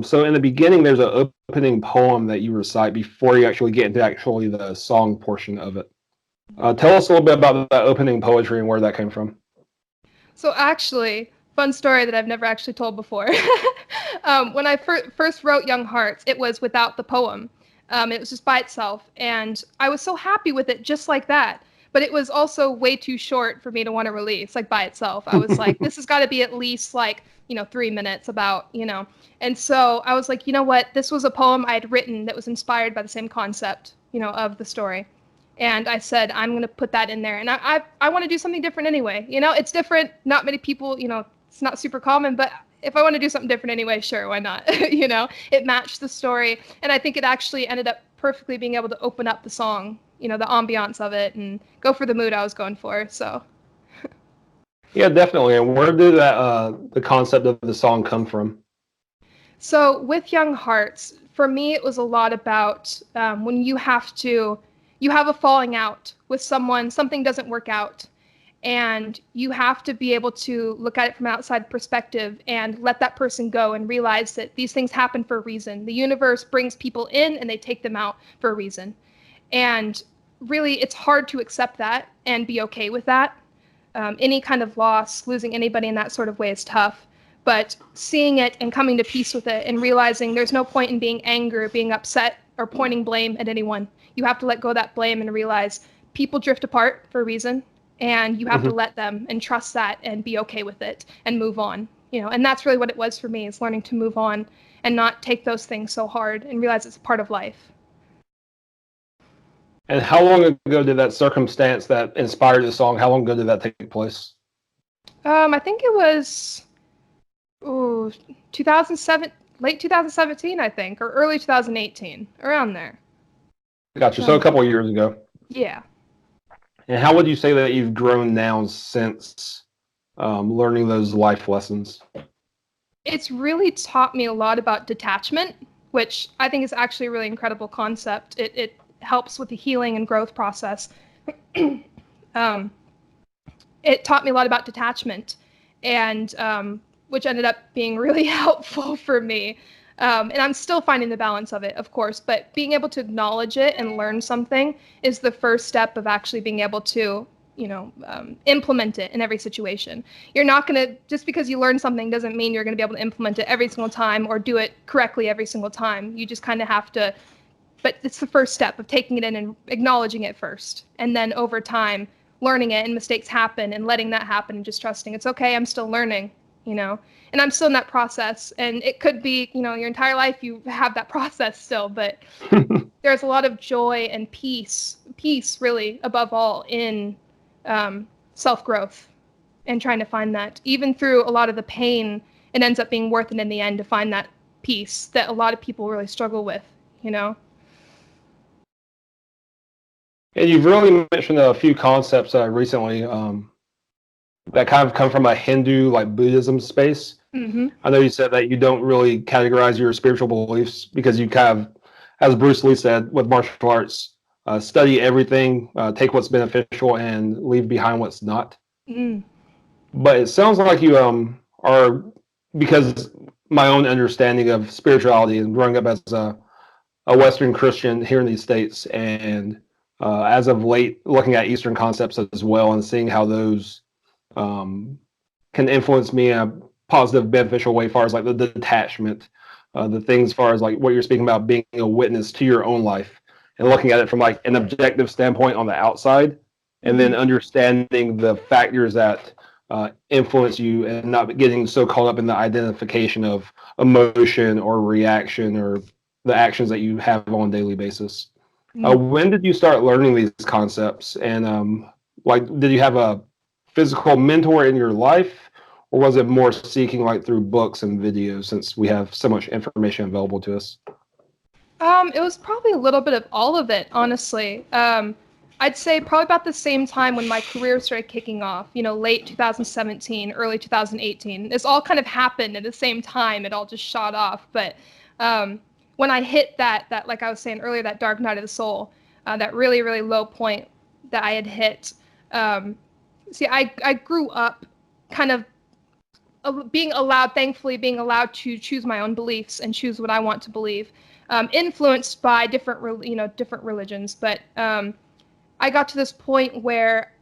[SPEAKER 2] So in the beginning, there's an opening poem that you recite before you actually get into the song portion of it. Tell us a little bit about that opening poetry and where that came from.
[SPEAKER 1] So actually, fun story that I've never actually told before. When I first wrote Young Hearts, it was without the poem. It was just by itself, and I was so happy with it just like that. But it was also way too short for me to want to release, like by itself. I was like, this has got to be at least 3 minutes about, And so I was like, you know what? This was a poem I had written that was inspired by the same concept, of the story. And I said, I'm going to put that in there. And I want to do something different anyway. It's different. Not many people, it's not super common, but if I want to do something different anyway, sure, why not? It matched the story. And I think it actually ended up perfectly being able to open up the song, the ambiance of it and go for the mood I was going for. So.
[SPEAKER 2] Yeah, definitely. And where did the concept of the song come from?
[SPEAKER 1] So with Young Hearts, for me, it was a lot about when you have a falling out with someone, something doesn't work out, and you have to be able to look at it from an outside perspective and let that person go and realize that these things happen for a reason. The universe brings people in and they take them out for a reason. And really, it's hard to accept that and be okay with that. Any kind of loss, losing anybody in that sort of way is tough. But seeing it and coming to peace with it and realizing there's no point in being angry or being upset or pointing blame at anyone. You have to let go of that blame and realize people drift apart for a reason, and you have to
[SPEAKER 2] Mhm.
[SPEAKER 1] let them and trust that and be okay with it and move on. And that's really what it was for me, is learning to move on and not take those things so hard and realize it's a part of life.
[SPEAKER 2] And how long ago did that circumstance that inspired the song, how long ago did that take place?
[SPEAKER 1] I think it was 2007, late 2017, I think, or early 2018, around there.
[SPEAKER 2] Gotcha. So a
[SPEAKER 1] Um,
[SPEAKER 2] couple of years ago.
[SPEAKER 1] yeah.
[SPEAKER 2] And how would you say that you've grown now since learning those life lessons?
[SPEAKER 1] It's really taught me a lot about detachment, which I think is actually a really incredible concept. It helps with the healing and growth process. um, it taught me a lot about detachment, and which ended up being really helpful for me. And I'm still finding the balance of it, of course, but being able to acknowledge it and learn something is the first step of actually being able to, implement it in every situation. You're not going to, just because you learn something doesn't mean you're going to be able to implement it every single time or do it correctly every single time. You just kind of have to, but it's the first step of taking it in and acknowledging it first. And then over time, learning it, and mistakes happen, and letting that happen and just trusting it's okay, I'm still learning, and I'm still in that process. And it could be, your entire life you have that process still, but there's a lot of joy and peace really above all in self-growth, and trying to find that even through a lot of the pain. It ends up being worth it in the end to find that peace that a lot of people really struggle with.
[SPEAKER 2] And you've really mentioned a few concepts recently that kind of come from a Hindu, like Buddhism space.
[SPEAKER 1] Mm-hmm.
[SPEAKER 2] I know you said that you don't really categorize your spiritual beliefs because you kind of, as Bruce Lee said with martial arts, study everything, take what's beneficial, and leave behind what's not.
[SPEAKER 1] Mm.
[SPEAKER 2] But it sounds like you are, because my own understanding of spirituality and growing up as a Western Christian here in these States, and as of late, looking at Eastern concepts as well and seeing how those can influence me in a positive, beneficial way, as far as like the detachment, the things, as far as like what you're speaking about, being a witness to your own life and looking at it from like an objective standpoint on the outside, and then understanding the factors that influence you and not getting so caught up in the identification of emotion or reaction or the actions that you have on a daily basis. When did you start learning these concepts? And like, did you have a physical mentor in your life, or was it more seeking like through books and videos, since we have so much information available to us?
[SPEAKER 1] It was probably a little bit of all of it, honestly. I'd say probably about the same time when my career started kicking off, late 2017, early 2018. This all kind of happened at the same time. It all just shot off. But when I hit that, like I was saying earlier, that dark night of the soul, that really, really low point that I had hit. See, I grew up kind of thankfully being allowed to choose my own beliefs and choose what I want to believe, influenced by different religions. But I got to this point where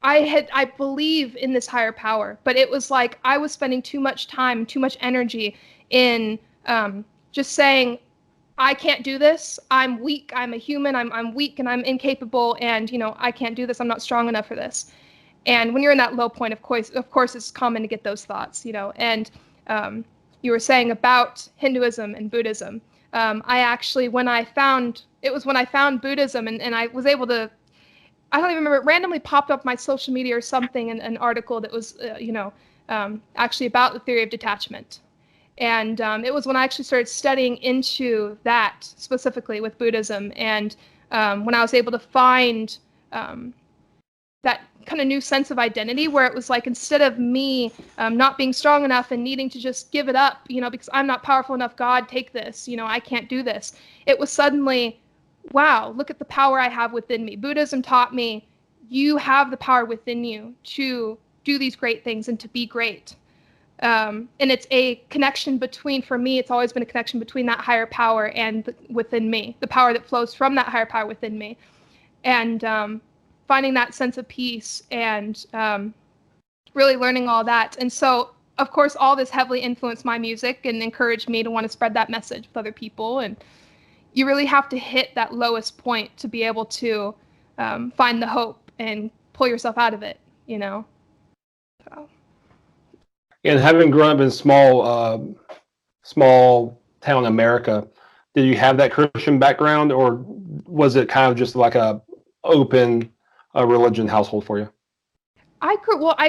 [SPEAKER 1] I believe in this higher power, but it was like I was spending too much time, too much energy in just saying, I can't do this. I'm weak. I'm a human. I'm weak and I'm incapable. And, I can't do this. I'm not strong enough for this. And when you're in that low point, of course, it's common to get those thoughts. And you were saying about Hinduism and Buddhism. I actually, when I found Buddhism, and I was able to, I don't even remember, it randomly popped up my social media or something, in an article that was, actually about the theory of detachment. And it was when I actually started studying into that specifically with Buddhism, and when I was able to find that kind of new sense of identity, where it was like, instead of me not being strong enough and needing to just give it up, because I'm not powerful enough, God, take this, I can't do this. It was suddenly, wow, look at the power I have within me. Buddhism taught me, you have the power within you to do these great things and to be great. And it's a connection between, for me, it's always been a connection between that higher power and within me, the power that flows from that higher power within me. And finding that sense of peace, and really learning all that. And so, of course, all this heavily influenced my music and encouraged me to want to spread that message with other people. And you really have to hit that lowest point to be able to find the hope and pull yourself out of it, So.
[SPEAKER 2] And having grown up in small town America, did you have that Christian background, or was it kind of just like a open religion household for you?
[SPEAKER 1] I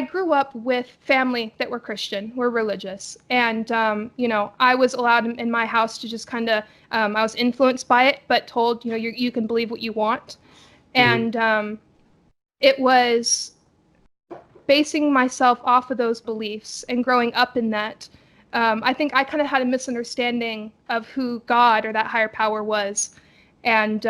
[SPEAKER 1] grew up with family that were Christian, were religious, and I was allowed in my house to just kind of, I was influenced by it, but told, you can believe what you want, and it was basing myself off of those beliefs and growing up in that. I think I kind of had a misunderstanding of who God or that higher power was, and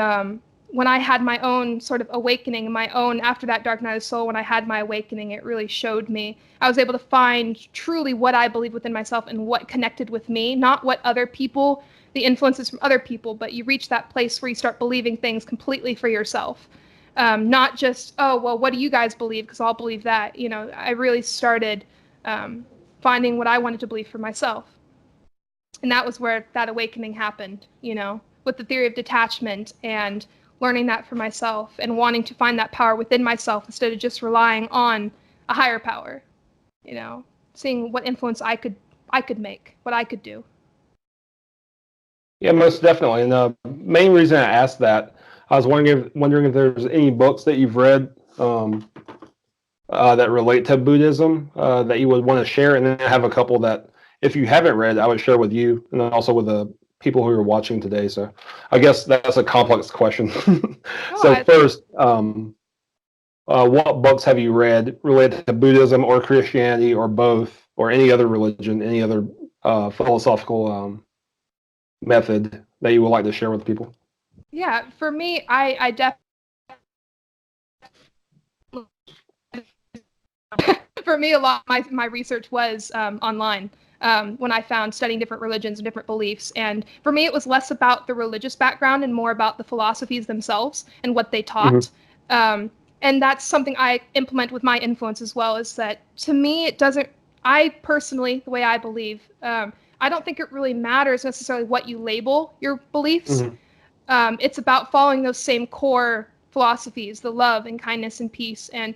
[SPEAKER 1] when I had my own sort of awakening, after that dark night of the soul, when I had my awakening, it really showed me. I was able to find truly what I believe within myself and what connected with me, not what other people, the influences from other people, but you reach that place where you start believing things completely for yourself. Not just, oh, well, what do you guys believe? Because I'll believe that. I really started finding what I wanted to believe for myself. And that was where that awakening happened, with the theory of detachment and learning that for myself and wanting to find that power within myself instead of just relying on a higher power, seeing what influence I could make, what I could do.
[SPEAKER 2] Yeah, most definitely. And the main reason I asked that, I was wondering if there's any books that you've read that relate to Buddhism that you would want to share. And then I have a couple that, if you haven't read, I would share with you and also with the people who are watching today. So I guess that's a complex question. First, what books have you read related to Buddhism or Christianity or both, or any other religion, any other philosophical method that you would like to share with people?
[SPEAKER 1] Yeah, for me, I definitely, for me, a lot of my research was online. When I found studying different religions and different beliefs. And for me, it was less about the religious background and more about the philosophies themselves and what they taught. And that's something I implement with my influence as well, is that to me, I personally, the way I believe, I don't think it really matters necessarily what you label your beliefs. It's about following those same core philosophies, the love and kindness and peace. And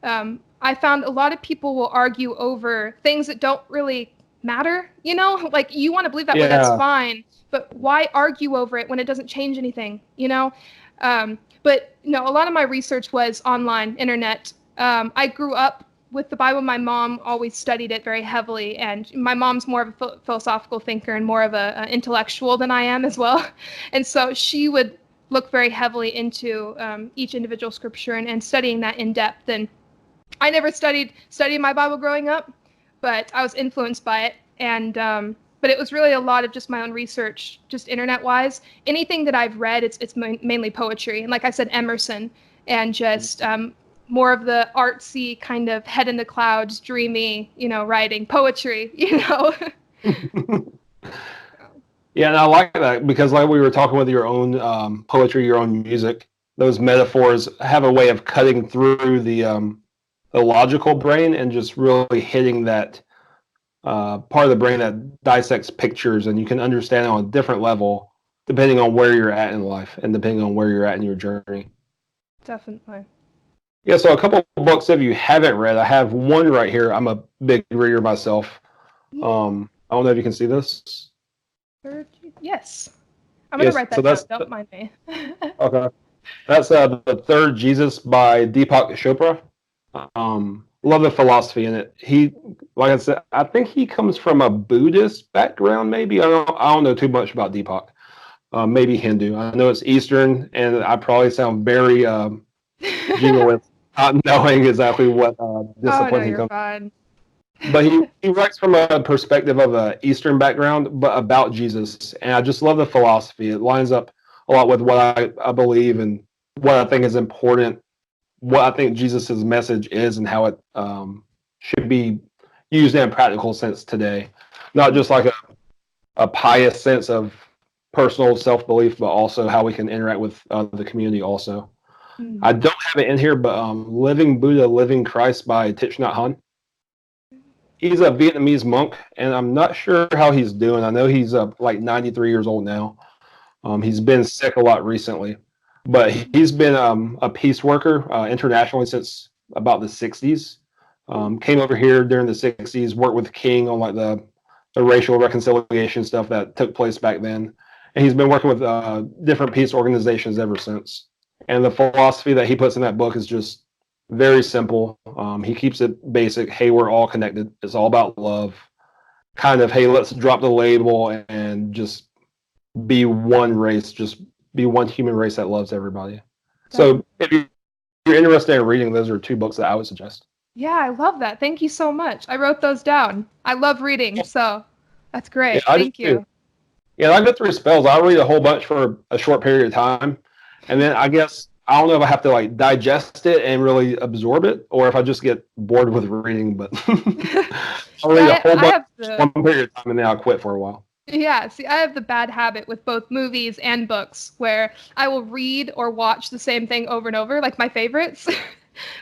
[SPEAKER 1] I found a lot of people will argue over things that don't really matter, like you want to believe that way, that's fine, but why argue over it when it doesn't change anything, but no, a lot of my research was online, internet. I grew up with the Bible. My mom always studied it very heavily, and my mom's more of a philosophical thinker and more of an intellectual than I am as well. And so she would look very heavily into each individual scripture and studying that in depth. And I never studied my Bible growing up, but I was influenced by it. And but it was really a lot of just my own research, just internet-wise. Anything that I've read, it's mainly poetry. And like I said, Emerson, and just more of the artsy kind of head in the clouds, dreamy, writing, poetry,
[SPEAKER 2] Yeah, and I like that because, like we were talking with your own poetry, your own music, those metaphors have a way of cutting through the logical brain and just really hitting that part of the brain that dissects pictures, and you can understand it on a different level depending on where you're at in life and depending on where you're at in your journey.
[SPEAKER 1] Definitely.
[SPEAKER 2] Yeah, so a couple of books if you haven't read. I have one right here. I'm a big reader myself. I don't know if you can see this.
[SPEAKER 1] Yes. I'm going to write that down. Don't mind me.
[SPEAKER 2] Okay. That's The Third Jesus by Deepak Chopra. Love the philosophy in it. He, like I said, I think he comes from a Buddhist background, maybe. I don't know too much about Deepak. Maybe Hindu. I know it's Eastern, and I probably sound very genuine, not knowing exactly what discipline he comes from. But he writes from a perspective of an Eastern background, but about Jesus. And I just love the philosophy. It lines up a lot with what I believe and what I think is important, what I think Jesus's message is, and how it should be used in a practical sense today. Not just like a pious sense of personal self-belief, but also how we can interact with the community also. I don't have it in here, but Living Buddha, Living Christ by Thich Nhat Hanh. He's a Vietnamese monk, and I'm not sure how he's doing. I know he's like 93 years old now. He's been sick a lot recently, But he's been a peace worker internationally since about the 60s. Came over here during the 60s, worked with King on like the racial reconciliation stuff that took place back then. And he's been working with different peace organizations ever since. And the philosophy that he puts in that book is just very simple. He keeps it basic. Hey, we're all connected. It's all about love. Kind of, hey, let's drop the label and just be one race, just be one human race that loves everybody. So if you're interested in reading, those are two books that I would suggest.
[SPEAKER 1] Yeah, I love that. Thank you so much. I wrote those down. I love reading, so that's
[SPEAKER 2] Yeah,
[SPEAKER 1] great.
[SPEAKER 2] I do
[SPEAKER 1] Thank
[SPEAKER 2] too.
[SPEAKER 1] you.
[SPEAKER 2] Yeah, I go through spells. I read a whole bunch for a short period of time, and then I guess I don't know if I have to like digest it and really absorb it, or if I just get bored with reading. But I'll read a
[SPEAKER 1] Yeah,
[SPEAKER 2] whole
[SPEAKER 1] I
[SPEAKER 2] bunch
[SPEAKER 1] have the
[SPEAKER 2] one period of time, and then I'll quit for a while.
[SPEAKER 1] yeah, see, I have the bad habit with both movies and books where I will read or watch the same thing over and over, like my favorites.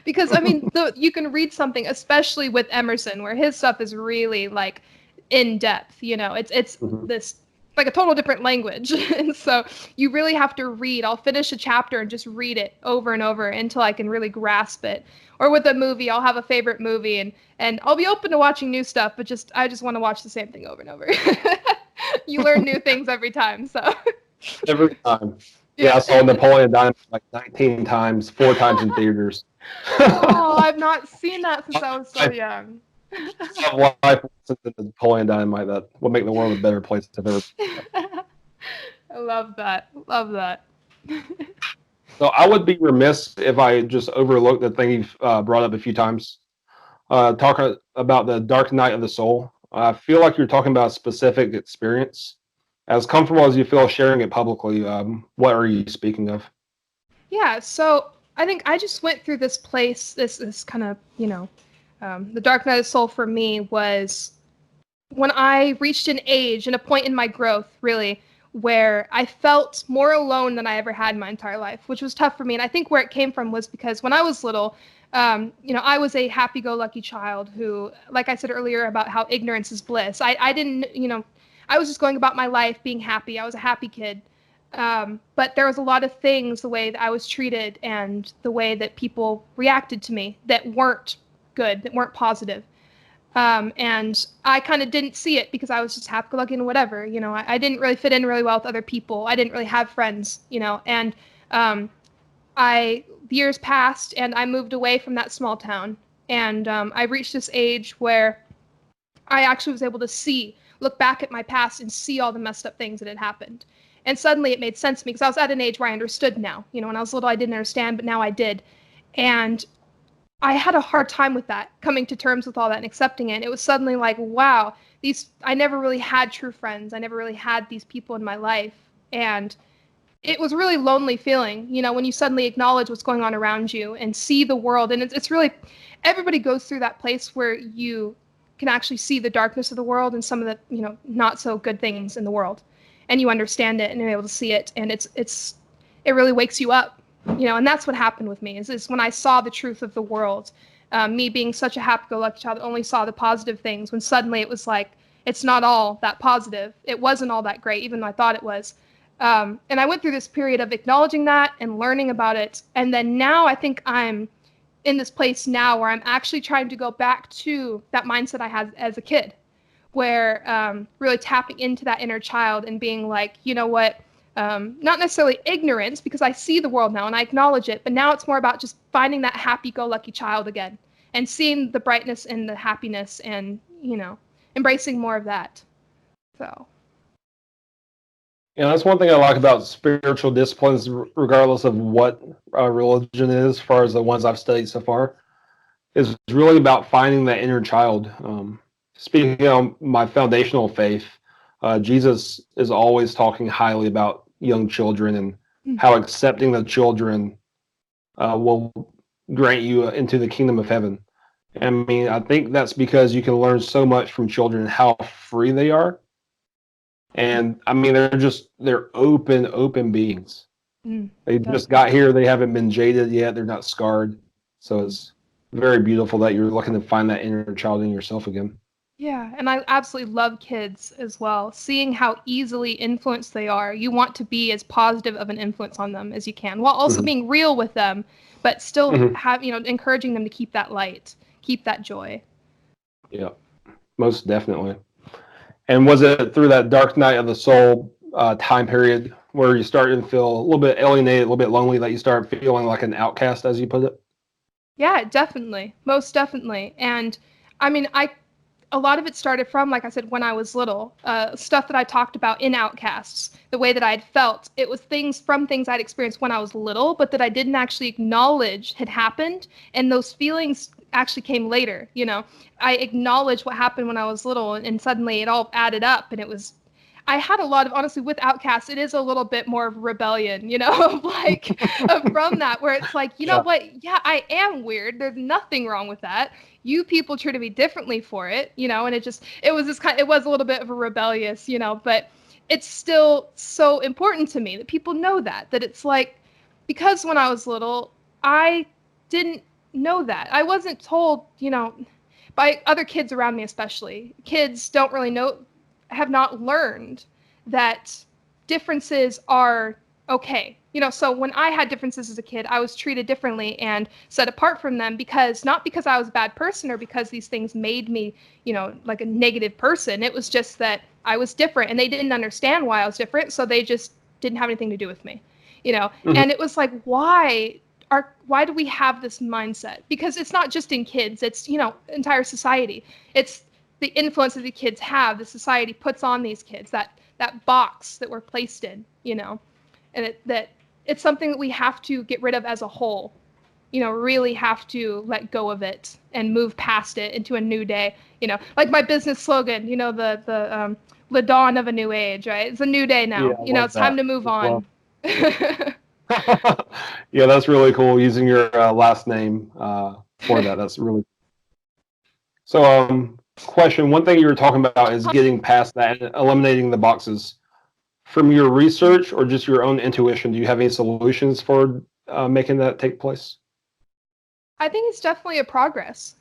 [SPEAKER 1] Because I mean, you can read something, especially with Emerson, where his stuff is really like in depth. It's
[SPEAKER 2] Mhm.
[SPEAKER 1] this like a total different language, and so you really have to read. I'll finish a chapter and just read it over and over until I can really grasp it. Or with a movie, I'll have a favorite movie, and I'll be open to watching new stuff, but I just want to watch the same thing over and over. You learn new things every time, so
[SPEAKER 2] Every time. Yeah, I
[SPEAKER 1] yeah.
[SPEAKER 2] saw Napoleon Dynamite like 19 times, 4 times in theaters.
[SPEAKER 1] Oh, I've not seen that since I was so
[SPEAKER 2] I
[SPEAKER 1] young.
[SPEAKER 2] have life lessons in Napoleon Dynamite that will make the world a better place if ever.
[SPEAKER 1] I love that. Love that.
[SPEAKER 2] So I would be remiss if I just overlooked the thing you've brought up a few times. Talking about the dark night of the soul. I feel like you're talking about a specific experience. As comfortable as you feel sharing it publicly, what are you speaking of?
[SPEAKER 1] Yeah, so I think I just went through this place, this kind of, the dark night of the soul for me was when I reached an age and a point in my growth, really, where I felt more alone than I ever had in my entire life, which was tough for me. And I think where it came from was because when I was little, I was a happy-go-lucky child who, like I said earlier about how ignorance is bliss. I didn't, I was just going about my life being happy. I was a happy kid. But there was a lot of things, the way that I was treated and the way that people reacted to me that weren't good, that weren't positive. And I kind of didn't see it because I was just happy-go-lucky and whatever. I didn't really fit in really well with other people. I didn't really have friends, and um, the years passed and I moved away from that small town. And I reached this age where I actually was able to look back at my past and see all the messed up things that had happened. And suddenly it made sense to me because I was at an age where I understood now. When I was little, I didn't understand, but now I did. And I had a hard time with that, coming to terms with all that and accepting it. It was suddenly like, wow, I never really had true friends. I never really had these people in my life. And it was a really lonely feeling, when you suddenly acknowledge what's going on around you and see the world. And it's really, everybody goes through that place where you can actually see the darkness of the world and some of the, not so good things in the world. And you understand it and you're able to see it. And it really wakes you up, and that's what happened with me is when I saw the truth of the world, me being such a happy-go-lucky child that only saw the positive things, when suddenly it was like, it's not all that positive. It wasn't all that great, even though I thought it was. And I went through this period of acknowledging that and learning about it. And then now I think I'm in this place now where I'm actually trying to go back to that mindset I had as a kid, where really tapping into that inner child and being like, you know what, not necessarily ignorance, because I see the world now and I acknowledge it, but now it's more about just finding that happy-go-lucky child again and seeing the brightness and the happiness and, embracing more of that. So.
[SPEAKER 2] Yeah, that's one thing I like about spiritual disciplines, regardless of what religion is, as far as the ones I've studied so far, is really about finding that inner child. Speaking of my foundational faith, Jesus is always talking highly about young children and how accepting the children will grant you into the kingdom of heaven. I mean, I think that's because you can learn so much from children how free they are. And I mean, they're open beings. They just got here. They haven't been jaded yet. They're not scarred. So it's very beautiful that you're looking to find that inner child in yourself again.
[SPEAKER 1] Yeah, and I absolutely love kids as well. Seeing how easily influenced they are, you want to be as positive of an influence on them as you can, while also
[SPEAKER 2] Hmm.
[SPEAKER 1] being real with them, but still
[SPEAKER 2] Hmm.
[SPEAKER 1] have, encouraging them to keep that light, keep that joy.
[SPEAKER 2] Yeah, most definitely. And was it through that dark night of the soul time period where you started to feel a little bit alienated, a little bit lonely, that you started feeling like an outcast, as you put it?
[SPEAKER 1] Yeah, definitely. Most definitely. And I mean, a lot of it started from, like I said, when I was little, stuff that I talked about in Outcasts, the way that I had felt. It was things I'd experienced when I was little, but that I didn't actually acknowledge had happened. And those feelings actually came later. I acknowledged what happened when I was little, and suddenly it all added up. And I had a lot of, honestly, with Outcasts, it is a little bit more of rebellion, of like, from that, where it's like, you know
[SPEAKER 2] Yeah.
[SPEAKER 1] what? Yeah, I am weird. There's nothing wrong with that. You people treated me differently for it, and it was it was a little bit of a rebellious, but it's still so important to me that people know that it's like, because when I was little, I didn't know that. I wasn't told, by other kids around me, especially. Kids don't really know, have not learned that differences are okay. So when I had differences as a kid, I was treated differently and set apart from them, because not because I was a bad person or because these things made me, like a negative person. It was just that I was different and they didn't understand why I was different. So they just didn't have anything to do with me,
[SPEAKER 2] Hmm.
[SPEAKER 1] and it was like, why do we have this mindset? Because it's not just in kids, it's, entire society. It's the influence that the kids have, the society puts on these kids, that box that we're placed in, and that it's something that we have to get rid of as a whole. Really have to let go of it and move past it into a new day. Like my business slogan, the dawn of a new age, right? It's a new day
[SPEAKER 2] Yeah,
[SPEAKER 1] now.
[SPEAKER 2] I love
[SPEAKER 1] It's time
[SPEAKER 2] that
[SPEAKER 1] to move
[SPEAKER 2] as
[SPEAKER 1] on.
[SPEAKER 2] well. Yeah, that's really cool using your last name for that. That's really so. Question: one thing you were talking about is getting past that and eliminating the boxes. From your research or just your own intuition, do you have any solutions for making that take place?
[SPEAKER 1] I think it's definitely a progress.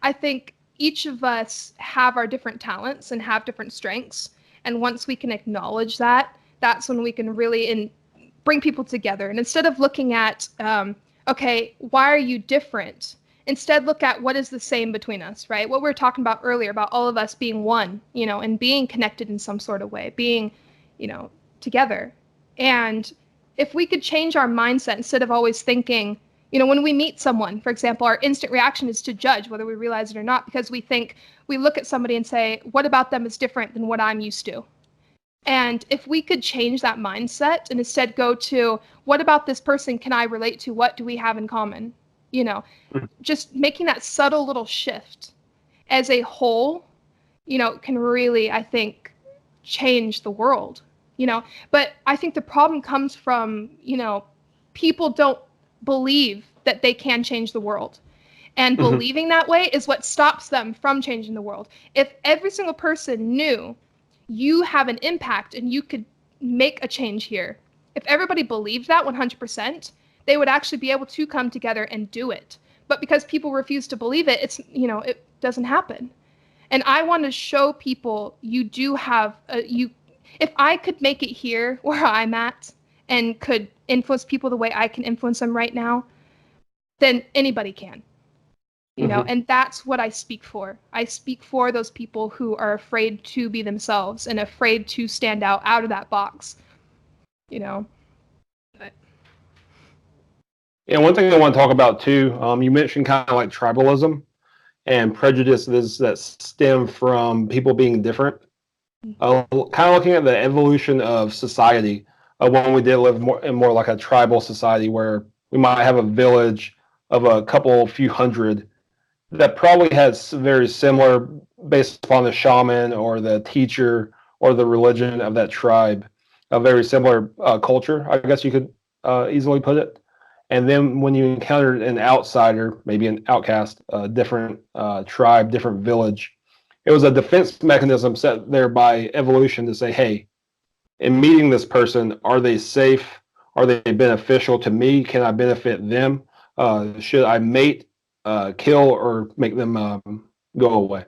[SPEAKER 1] I think each of us have our different talents and have different strengths. And once we can acknowledge that, that's when we can really bring people together. And instead of looking at, okay, why are you different? Instead, look at what is the same between us, right? What we were talking about earlier about all of us being one, and being connected in some sort of way, being, together. And if we could change our mindset instead of always thinking, when we meet someone, for example, our instant reaction is to judge whether we realize it or not, because we look at somebody and say, what about them is different than what I'm used to? And if we could change that mindset and instead go to, what about this person can I relate to? What do we have in common? You know,
[SPEAKER 2] Mhm.
[SPEAKER 1] just making that subtle little shift as a whole, can really, I think, change the world. But I think the problem comes from, people don't believe that they can change the world. And
[SPEAKER 2] Mhm.
[SPEAKER 1] believing that way is what stops them from changing the world. If every single person knew you have an impact and you could make a change here, if everybody believed that 100%, they would actually be able to come together and do it. But because people refuse to believe it, it doesn't happen. And I want to show people you do have you. If I could make it here where I'm at and could influence people the way I can influence them right now, then anybody can.
[SPEAKER 2] Mhm.
[SPEAKER 1] And that's what I speak for. I speak for those people who are afraid to be themselves and afraid to stand out of that box. You know. But,
[SPEAKER 2] Yeah, one thing I want to talk about too, you mentioned kind of like tribalism and prejudices that stem from people being different. Kind of looking at the evolution of society when we did live more in more like a tribal society where we might have a village of a couple few hundred that probably has very similar based upon the shaman or the teacher or the religion of that tribe, a very similar culture, I guess you could easily put it. And then when you encounter an outsider, maybe an outcast, a different tribe, different village, it was a defense mechanism set there by evolution to say, hey, in meeting this person, are they safe? Are they beneficial to me? Can I benefit them? Should I mate, kill, or make them, go away,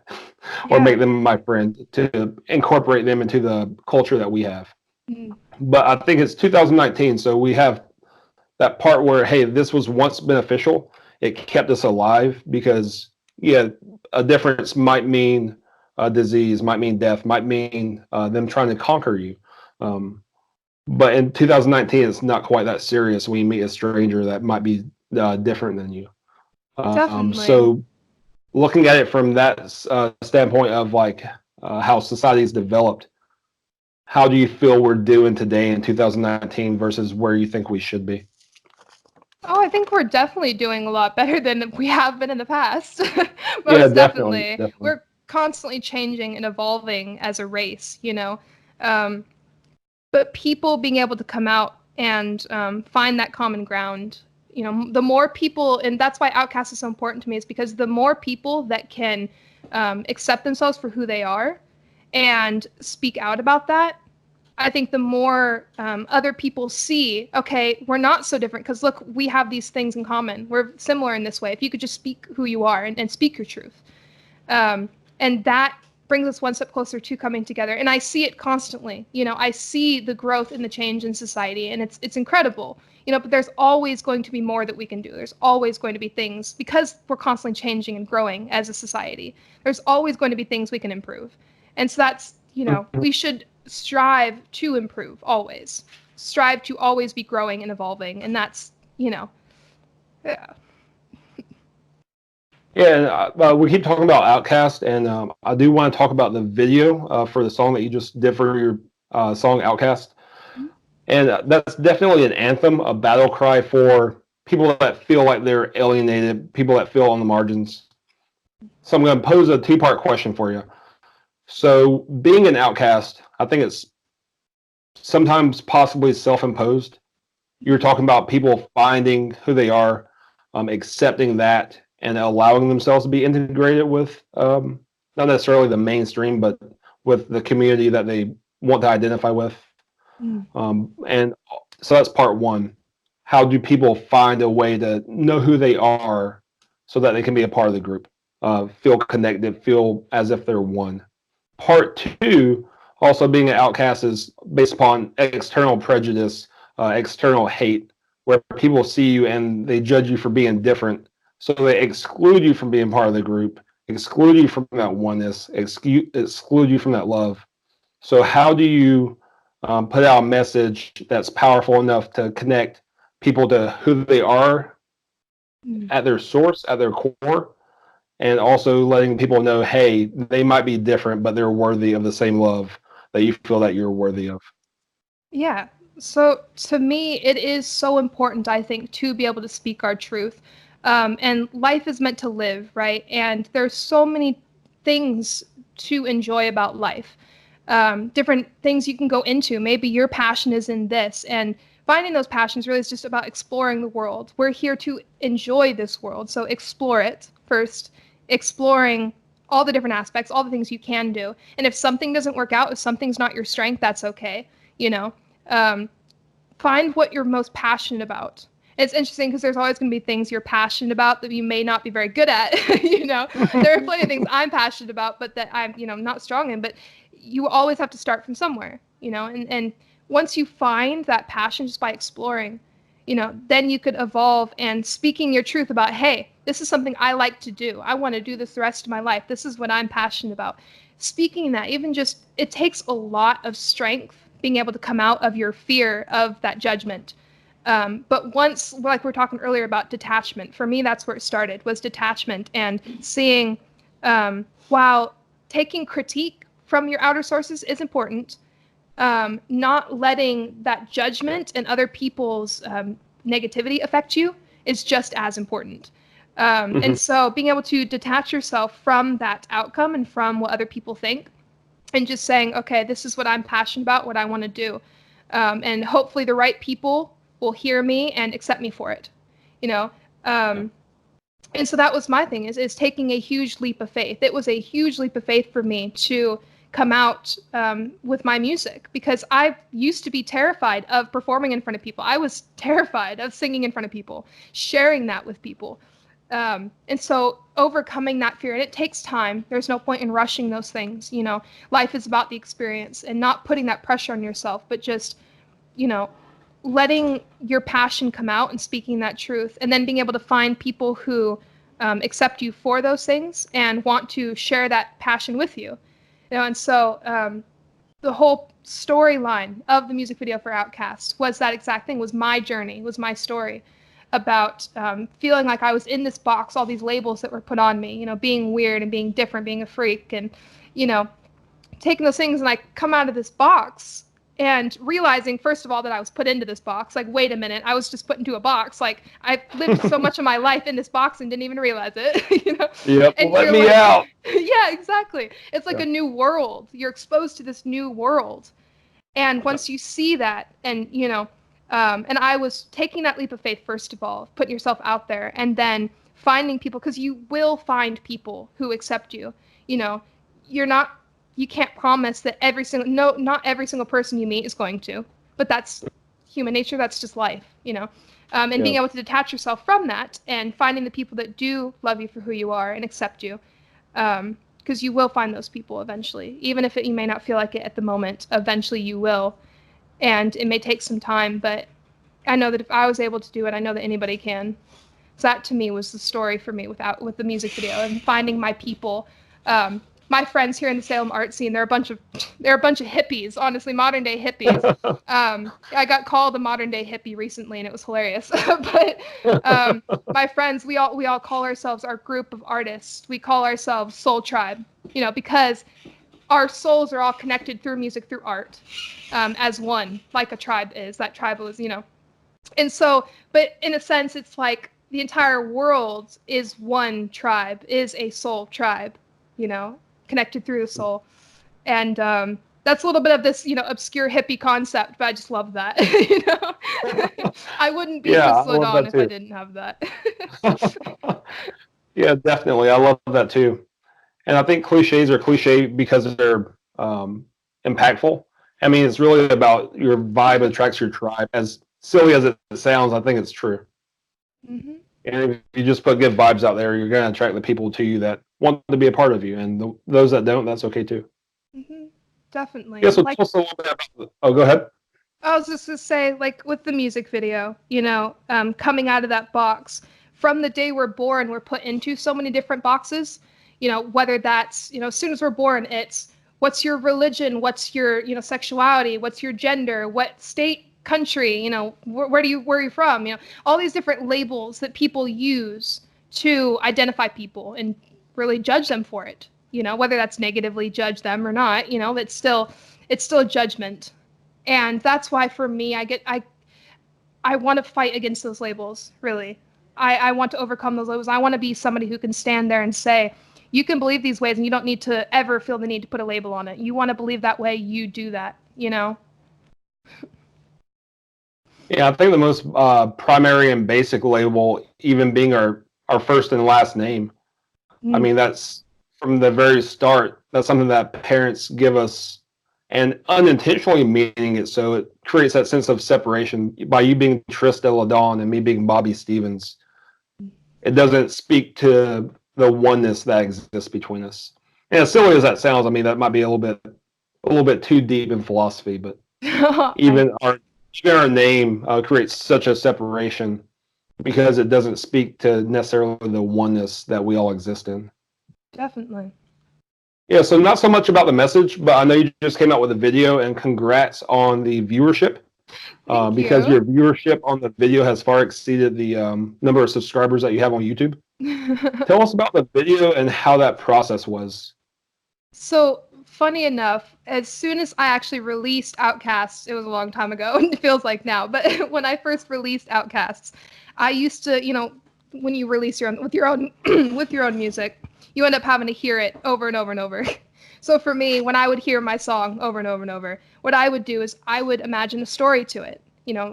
[SPEAKER 2] or
[SPEAKER 1] Yeah.
[SPEAKER 2] make them my friend, to incorporate them into the culture that we have.
[SPEAKER 1] Mm.
[SPEAKER 2] But I think it's 2019, so we have that part where, hey, this was once beneficial. It kept us alive because, yeah, a difference might mean a disease, might mean death, might mean them trying to conquer you. But in 2019, it's not quite that serious when you meet a stranger that might be different than you.
[SPEAKER 1] Definitely.
[SPEAKER 2] So looking at it from that standpoint of like how society's developed, how do you feel we're doing today in 2019 versus where you think we should be?
[SPEAKER 1] Oh, I think we're definitely doing a lot better than we have been in the past.
[SPEAKER 2] Yeah,
[SPEAKER 1] Most
[SPEAKER 2] definitely,
[SPEAKER 1] definitely.
[SPEAKER 2] definitely.
[SPEAKER 1] We're constantly changing and evolving as a race, you know. Um, but people being able to come out and find that common ground, you know, the more people, and that's why Outcast is so important to me, is because the more people that can accept themselves for who they are and speak out about that, I think the more other people see, okay, we're not so different because look, we have these things in common. We're similar in this way. If you could just speak who you are and speak your truth. Um, and that brings us one step closer to coming together. And I see it constantly. You know, I see the growth and the change in society, and it's incredible. You know, but there's always going to be more that we can do. There's always going to be things, because we're constantly changing and growing as a society. There's always going to be things we can improve. And so that's, you know, we should strive to improve always. Strive to always be growing and evolving. And that's, you know, yeah.
[SPEAKER 2] Yeah, and we keep talking about Outcast, and I do want to talk about the video for the song that you just did for your song Outcast. And that's definitely an anthem, a battle cry for people that feel like they're alienated, people that feel on the margins. So I'm going to pose a two-part question for you. So being an outcast, I think it's sometimes possibly self-imposed. You're talking about people finding who they are, accepting that, and allowing themselves to be integrated with not necessarily the mainstream, but with the community that they want to identify with.
[SPEAKER 1] Mm.
[SPEAKER 2] And so that's part one. How do people find a way to know who they are so that they can be a part of the group, feel connected, feel as if they're one? Part two, also being an outcast, is based upon external prejudice, external hate, where people see you and they judge you for being different. So they exclude you from being part of the group, exclude you from that oneness, exclude you from that love. So, how do you put out a message that's powerful enough to connect people to who they are
[SPEAKER 1] Mm.
[SPEAKER 2] at their source, at their core, and also letting people know, hey, they might be different, but they're worthy of the same love that you feel that you're worthy of?
[SPEAKER 1] Yeah. So to me, it is so important, I think, to be able to speak our truth. And life is meant to live, right? And there's so many things to enjoy about life. Different things you can go into. Maybe your passion is in this, and finding those passions really is just about exploring the world. We're here to enjoy this world, so explore it first, exploring all the different aspects, all the things you can do. And if something doesn't work out, if something's not your strength, that's okay. You know, um, find what you're most passionate about. It's interesting because there's always going to be things you're passionate about that you may not be very good at. You know, there are plenty of things I'm passionate about, but that I'm, you know, not strong in. But you always have to start from somewhere, you know, and once you find that passion just by exploring, you know, then you could evolve and speaking your truth about, hey, this is something I like to do. I want to do this the rest of my life. This is what I'm passionate about. Speaking that, even just, it takes a lot of strength being able to come out of your fear of that judgment. But once, like we were talking earlier about detachment, for me, that's where it started, was detachment and seeing, while taking critique from your outer sources is important, not letting that judgment and other people's negativity affect you is just as important. And
[SPEAKER 2] Mhm.
[SPEAKER 1] so being able to detach yourself from that outcome and from what other people think, and just saying, okay, this is what I'm passionate about, what I want to do. And hopefully the right people will hear me and accept me for it, you know?
[SPEAKER 2] Yeah.
[SPEAKER 1] And so that was my thing, is taking a huge leap of faith. It was a huge leap of faith for me to come out with my music, because I used to be terrified of performing in front of people. I was terrified of singing in front of people, sharing that with people. And so overcoming that fear, and it takes time. There's no point in rushing those things. Life is about the experience and not putting that pressure on yourself, but just, you know, letting your passion come out and speaking that truth, and then being able to find people who accept you for those things and want to share that passion with you. And so the whole storyline of the music video for Outcasts was that exact thing, was my journey, was my story about feeling like I was in this box, all these labels that were put on me, being weird and being different, being a freak, and, taking those things, and I come out of this box and realizing, first of all, that I was put into this box. Like, wait a minute, I was just put into a box. Like, I lived so much of my life in this box and didn't even realize it,
[SPEAKER 2] Yep,
[SPEAKER 1] And
[SPEAKER 2] let me out.
[SPEAKER 1] Yeah, exactly. It's like a new world. You're exposed to this new world. And once you see that, and, and I was taking that leap of faith, first of all, putting yourself out there, and then finding people, because you will find people who accept you. You can't promise that not every single person you meet is going to, but that's human nature. That's just life, and being able to detach yourself from that and finding the people that do love you for who you are and accept you. Because you will find those people eventually, even if you may not feel like it at the moment. Eventually you will, and it may take some time, but I know that if I was able to do it, I know that anybody can. So that to me was the story for me with the music video and finding my people. My friends here in the Salem art scene, they're a bunch of hippies, honestly, modern day hippies. I got called a modern day hippie recently, and it was hilarious. But my friends, we all call ourselves, our group of artists, we call ourselves Soul Tribe, because our souls are all connected through music, through art, as one, like a tribe is. That tribe was, And so, but in a sense, it's like the entire world is one tribe, is a soul tribe, connected through the soul. And that's a little bit of this, obscure hippie concept, but I just love that. I wouldn't be Trysta Ladawn if I didn't have that.
[SPEAKER 2] Yeah, definitely. I love that too. And I think cliches are cliche because they're impactful. I mean, it's really about your vibe attracts your tribe. As silly as it sounds, I think it's true. Mm-hmm. And if you just put good vibes out there, you're going to attract the people to you that want to be a part of you. And those that don't, that's okay too.
[SPEAKER 1] Mm-hmm. Definitely.
[SPEAKER 2] Yeah, so tell us a little bit about oh, go ahead.
[SPEAKER 1] I was just going to say, like, with the music video, coming out of that box, from the day we're born, we're put into so many different boxes, whether that's, as soon as we're born, it's what's your religion, what's your, sexuality, what's your gender, what state, country, where are you from, all these different labels that people use to identify people and really judge them for it, whether that's negatively judge them or not, it's still a judgment. And that's why for me, I want to fight against those labels, really. I want to overcome those labels. I want to be somebody who can stand there and say, you can believe these ways and you don't need to ever feel the need to put a label on it. You want to believe that way, you do that, Yeah,
[SPEAKER 2] I think the most primary and basic label, even being our first and last name. I mean, that's from the very start. That's something that parents give us, and unintentionally meaning it so. It creates that sense of separation. By you being Trysta Ladawn and me being Bobby Stevens, it doesn't speak to the oneness that exists between us. And as silly as that sounds, I mean, that might be a little bit too deep in philosophy, but even our name creates such a separation because it doesn't speak to necessarily the oneness that we all exist in.
[SPEAKER 1] Definitely.
[SPEAKER 2] Yeah, so not so much about the message, but I know you just came out with a video, and congrats on the viewership. Because your viewership on the video has far exceeded the number of subscribers that you have on YouTube. Tell us about the video and how that process was.
[SPEAKER 1] So, funny enough, as soon as I actually released Outcasts, it was a long time ago, and it feels like now, but when I first released Outcasts, I used to, when you release with your own with your own music, you end up having to hear it over and over and over. So for me, when I would hear my song over and over and over, what I would do is I would imagine a story to it.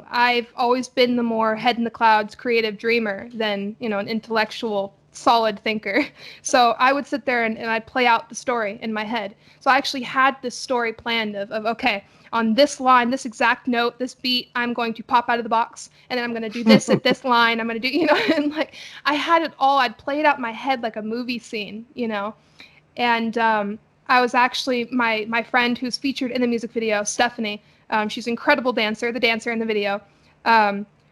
[SPEAKER 1] I've always been the more head in the clouds creative dreamer than, an intellectual solid thinker. So I would sit there and I'd play out the story in my head. So I actually had this story planned of okay, on this line, this exact note, this beat, I'm going to pop out of the box, and then I'm going to do this at this line. I'm going to do, and like I had it all. I'd play it out in my head like a movie scene, And I was actually my friend who's featured in the music video, Stephanie. She's an incredible dancer, the dancer in the video.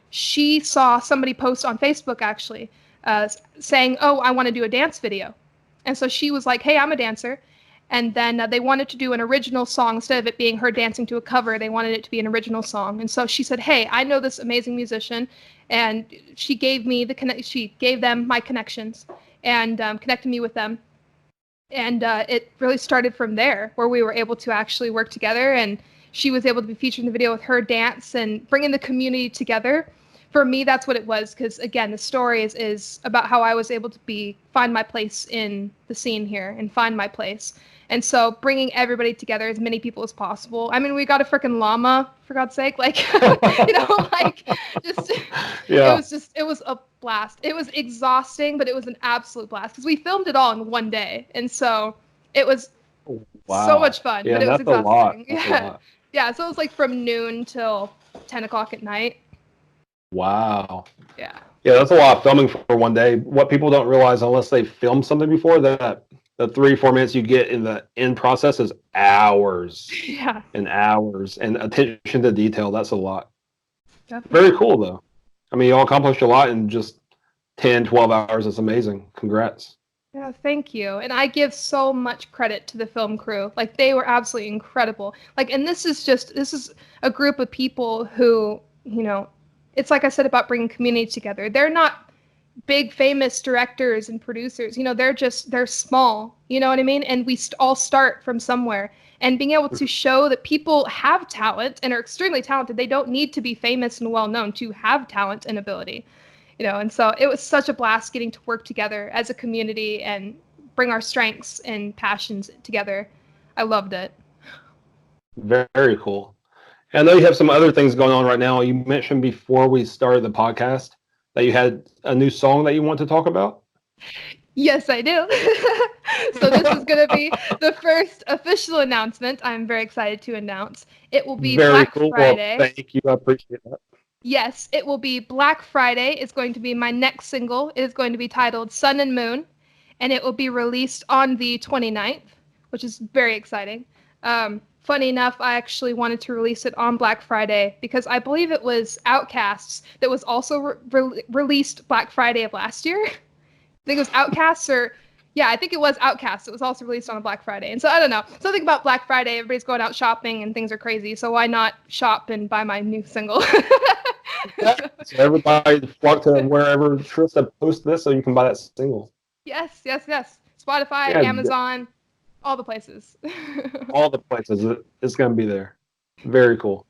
[SPEAKER 1] She saw somebody post on Facebook actually saying, "Oh, I want to do a dance video," and so she was like, "Hey, I'm a dancer." And then they wanted to do an original song instead of it being her dancing to a cover. They wanted it to be an original song. And so she said, "Hey, I know this amazing musician," and she gave me she gave them my connections and connected me with them. And it really started from there, where we were able to actually work together, and she was able to be featured in the video with her dance and bringing the community together. For me, that's what it was, because again, the story is about how I was able to find my place in the scene here and find my place. And so bringing everybody together, as many people as possible. I mean, we got a freaking llama, for God's sake, like, like just,
[SPEAKER 2] Yeah.
[SPEAKER 1] it was a blast. It was exhausting, but it was an absolute blast because we filmed it all in one day. And so it was so much fun,
[SPEAKER 2] Yeah,
[SPEAKER 1] but it was
[SPEAKER 2] that's a lot.
[SPEAKER 1] exhausting.
[SPEAKER 2] That's a
[SPEAKER 1] Yeah.
[SPEAKER 2] lot.
[SPEAKER 1] Yeah. So it was like from noon till 10 o'clock at night.
[SPEAKER 2] Wow.
[SPEAKER 1] Yeah.
[SPEAKER 2] Yeah, that's a lot of filming for one day. What people don't realize, unless they filmed something before, that the 3-4 minutes you get in the end process is hours.
[SPEAKER 1] Yeah.
[SPEAKER 2] And hours and attention to detail. That's a lot.
[SPEAKER 1] Definitely.
[SPEAKER 2] Very cool, though. I mean, you all accomplished a lot in just 10, 12 hours. It's amazing. Congrats.
[SPEAKER 1] Yeah, thank you. And I give so much credit to the film crew. Like, they were absolutely incredible. Like, and this is a group of people who, it's like I said about bringing community together. They're not big famous directors and producers. They're small. You know what I mean? And we all start from somewhere. And being able to show that people have talent and are extremely talented. They don't need to be famous and well known to have talent and ability. And so it was such a blast getting to work together as a community and bring our strengths and passions together. I loved it.
[SPEAKER 2] Very cool. I know you have some other things going on right now. You mentioned before we started the podcast that you had a new song that you want to talk about.
[SPEAKER 1] Yes, I do. So this is going to be the first official announcement I'm very excited to announce. It will be
[SPEAKER 2] Very
[SPEAKER 1] Black
[SPEAKER 2] cool.
[SPEAKER 1] Friday.
[SPEAKER 2] Well, thank you. I appreciate that.
[SPEAKER 1] Yes, it will be Black Friday. It's going to be my next single. It is going to be titled Sun and Moon, and it will be released on the 29th, which is very exciting. Funny enough, I actually wanted to release it on Black Friday because I believe it was Outcasts that was also released Black Friday of last year. I think it was Outcasts I think it was Outcasts. It was also released on a Black Friday. And so I don't know. Something about Black Friday, everybody's going out shopping and things are crazy. So why not shop and buy my new single?
[SPEAKER 2] So everybody flock to wherever Trysta posts this so you can buy that single.
[SPEAKER 1] Yes. Spotify,
[SPEAKER 2] Yeah,
[SPEAKER 1] Amazon, all the places.
[SPEAKER 2] all the places. It's going to be there. Very cool.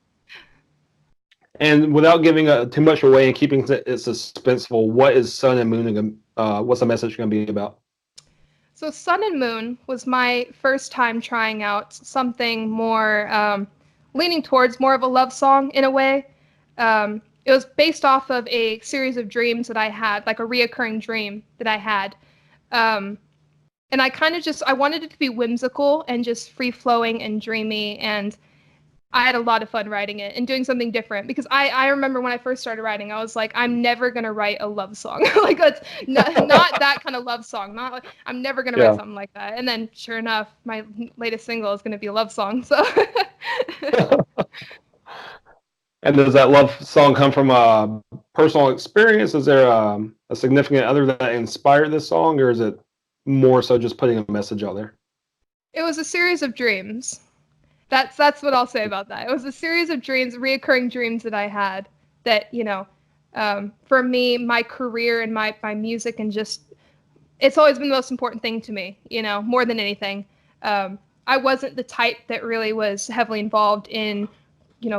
[SPEAKER 2] And without giving too much away and keeping it suspenseful, what is Sun and Moon? What's the message going to be about?
[SPEAKER 1] So Sun and Moon was my first time trying out something more leaning towards more of a love song in a way. It was based off of a series of dreams that I had, like a reoccurring dream that I had. And I kind of I wanted it to be whimsical and just free-flowing and dreamy, and I had a lot of fun writing it and doing something different because I remember when I first started writing, I was like, I'm never going to write a love song. Like, that's not that kind of love song. Not like, I'm never going to write something like that. And then sure enough, my latest single is going to be a love song. So.
[SPEAKER 2] And does that love song come from a personal experience? Is there a significant other that inspired this song, or is it more so just putting a message out there?
[SPEAKER 1] It was a series of dreams. That's what I'll say about that. It was a series of dreams, reoccurring dreams that I had that, for me, my career and my music and just, it's always been the most important thing to me, more than anything. I wasn't the type that really was heavily involved in,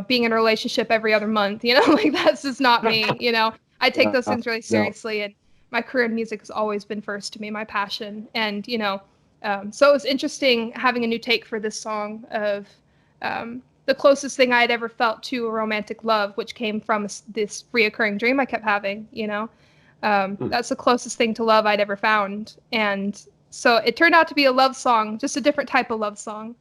[SPEAKER 1] being in a relationship every other month, like that's just not me, I take those things really seriously, and my career in music has always been first to me, my passion. And, so it was interesting having a new take for this song of the closest thing I had ever felt to a romantic love, which came from this reoccurring dream I kept having, That's the closest thing to love I'd ever found. And so it turned out to be a love song, just a different type of love song.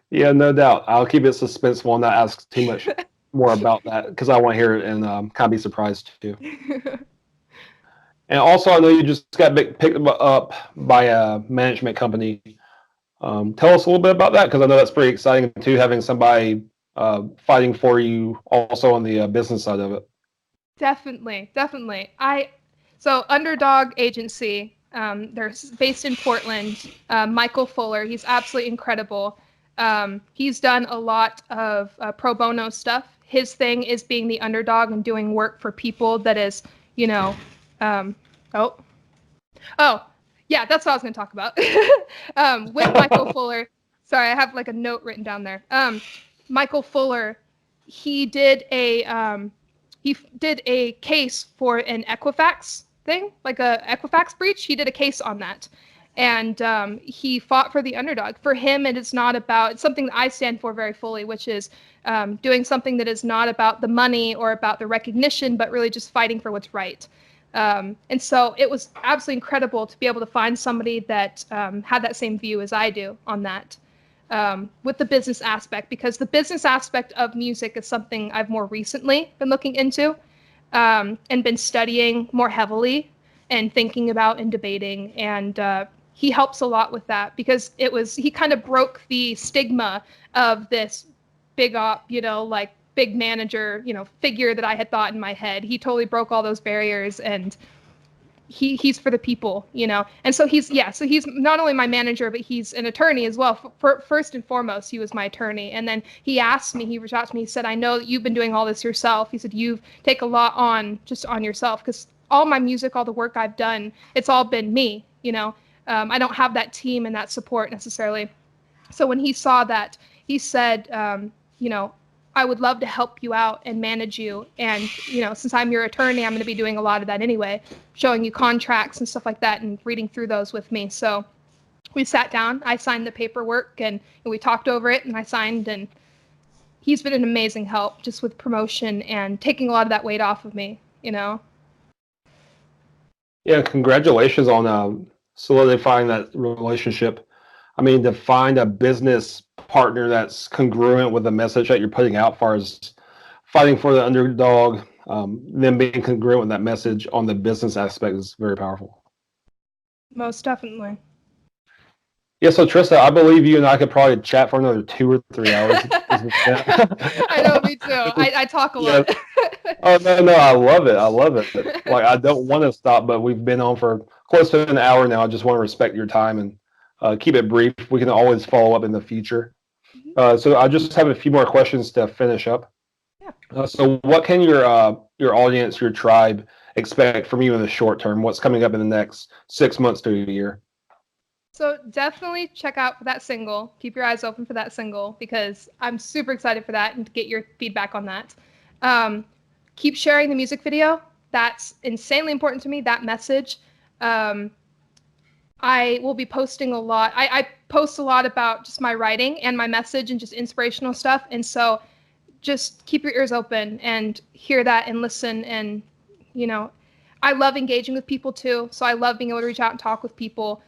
[SPEAKER 2] Yeah, no doubt. I'll keep it suspenseful and not ask too much more about that because I want to hear it and kind of be surprised too. And also, I know you just got picked up by a management company. Tell us a little bit about that because I know that's pretty exciting too, having somebody fighting for you also on the business side of it.
[SPEAKER 1] Definitely. So Underdog Agency, they're based in Portland. Michael Fuller, he's absolutely incredible. He's done a lot of pro bono stuff. His thing is being the underdog and doing work for people that is, you know, um, oh, oh, yeah, that's what I was going to talk about. With Michael Fuller, sorry, I have like a note written down there. Michael Fuller, he did a case for an Equifax thing, like a Equifax breach. He did a case on that, and he fought for the underdog. For him, it is not about, it's something that I stand for very fully, which is doing something that is not about the money or about the recognition, but really just fighting for what's right. And so it was absolutely incredible to be able to find somebody that had that same view as I do on that. With the business aspect, because the business aspect of music is something I've more recently been looking into and been studying more heavily and thinking about and debating. And he helps a lot with that because he kind of broke the stigma of this big op, like big manager, figure that I had thought in my head. He totally broke all those barriers, and he's for the people, and so he's not only my manager, but he's an attorney as well. First and foremost, he was my attorney, and then he reached out to me, he said, I know that you've been doing all this yourself. He said, you've taken a lot on yourself, because all my music, all the work I've done, it's all been me. I don't have that team and that support necessarily. So when he saw that, he said, I would love to help you out and manage you. And, since I'm your attorney, I'm going to be doing a lot of that anyway, showing you contracts and stuff like that and reading through those with me. So we sat down, I signed the paperwork, and we talked over it, and I signed, and he's been an amazing help just with promotion and taking a lot of that weight off of me.
[SPEAKER 2] Yeah, congratulations on solidifying that relationship. I mean, to find a business partner that's congruent with the message that you're putting out, as far as fighting for the underdog, then being congruent with that message on the business aspect is very powerful.
[SPEAKER 1] Most definitely.
[SPEAKER 2] Yeah, so Trysta, I believe you and I could probably chat for another 2 or 3 hours.
[SPEAKER 1] I know, me too. I talk a lot.
[SPEAKER 2] Oh, no, I love it. Like, I don't want to stop, but we've been on for close to an hour now. I just want to respect your time and keep it brief. We can always follow up in the future. So I just have a few more questions to finish up.
[SPEAKER 1] Yeah.
[SPEAKER 2] So what can your audience, your tribe, expect from you in the short term? What's coming up in the next 6 months to a year?
[SPEAKER 1] So definitely check out for that single. Keep your eyes open for that single, because I'm super excited for that and to get your feedback on that. Keep sharing the music video. That's insanely important to me, that message. I will be posting a lot. I post a lot about just my writing and my message and just inspirational stuff. And so just keep your ears open and hear that and listen. And, I love engaging with people too. So I love being able to reach out and talk with people.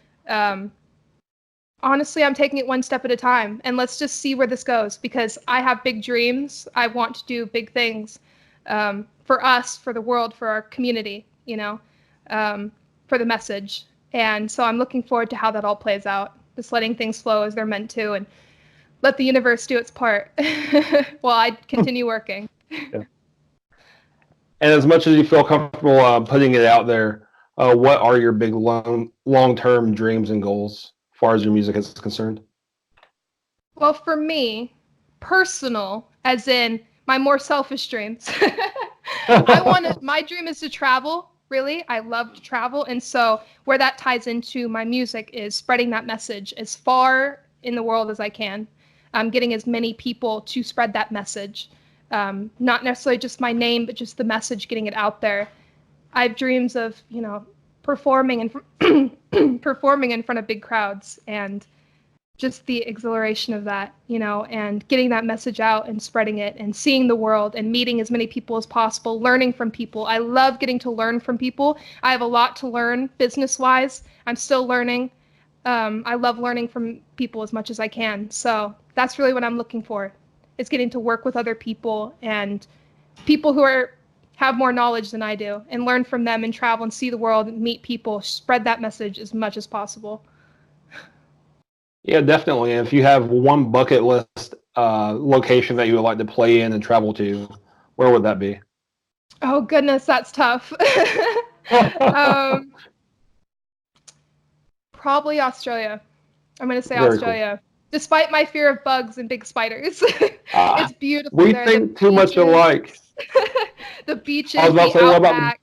[SPEAKER 1] Honestly, I'm taking it one step at a time, and let's just see where this goes, because I have big dreams. I want to do big things for us, for the world, for our community, for the message. And so I'm looking forward to how that all plays out, just letting things flow as they're meant to, and let the universe do its part while I continue working.
[SPEAKER 2] Yeah. And as much as you feel comfortable putting it out there, what are your big long-term dreams and goals as far as your music is concerned?
[SPEAKER 1] Well, for me, personal, as in my more selfish dreams, my dream is to travel. Really, I love to travel. And so where that ties into my music is spreading that message as far in the world as I can. Getting as many people to spread that message. Not necessarily just my name, but just the message, getting it out there. I have dreams of, performing and performing in front of big crowds, and just the exhilaration of that, and getting that message out and spreading it and seeing the world and meeting as many people as possible, learning from people. I love getting to learn from people. I have a lot to learn business-wise. I'm still learning. I love learning from people as much as I can. So that's really what I'm looking for, is getting to work with other people and people who have more knowledge than I do, and learn from them and travel and see the world and meet people, spread that message as much as possible.
[SPEAKER 2] Yeah, definitely. And if you have one bucket list location that you would like to play in and travel to, where would that be?
[SPEAKER 1] Oh goodness, that's tough. um, Probably Australia. I'm going to say
[SPEAKER 2] Very cool.
[SPEAKER 1] Australia. Despite my fear of bugs and big spiders,
[SPEAKER 2] Ah,
[SPEAKER 1] it's beautiful
[SPEAKER 2] we
[SPEAKER 1] there. The
[SPEAKER 2] think too much
[SPEAKER 1] beaches,
[SPEAKER 2] alike.
[SPEAKER 1] the
[SPEAKER 2] I was
[SPEAKER 1] beaches,
[SPEAKER 2] about
[SPEAKER 1] the
[SPEAKER 2] to say, what about
[SPEAKER 1] outback.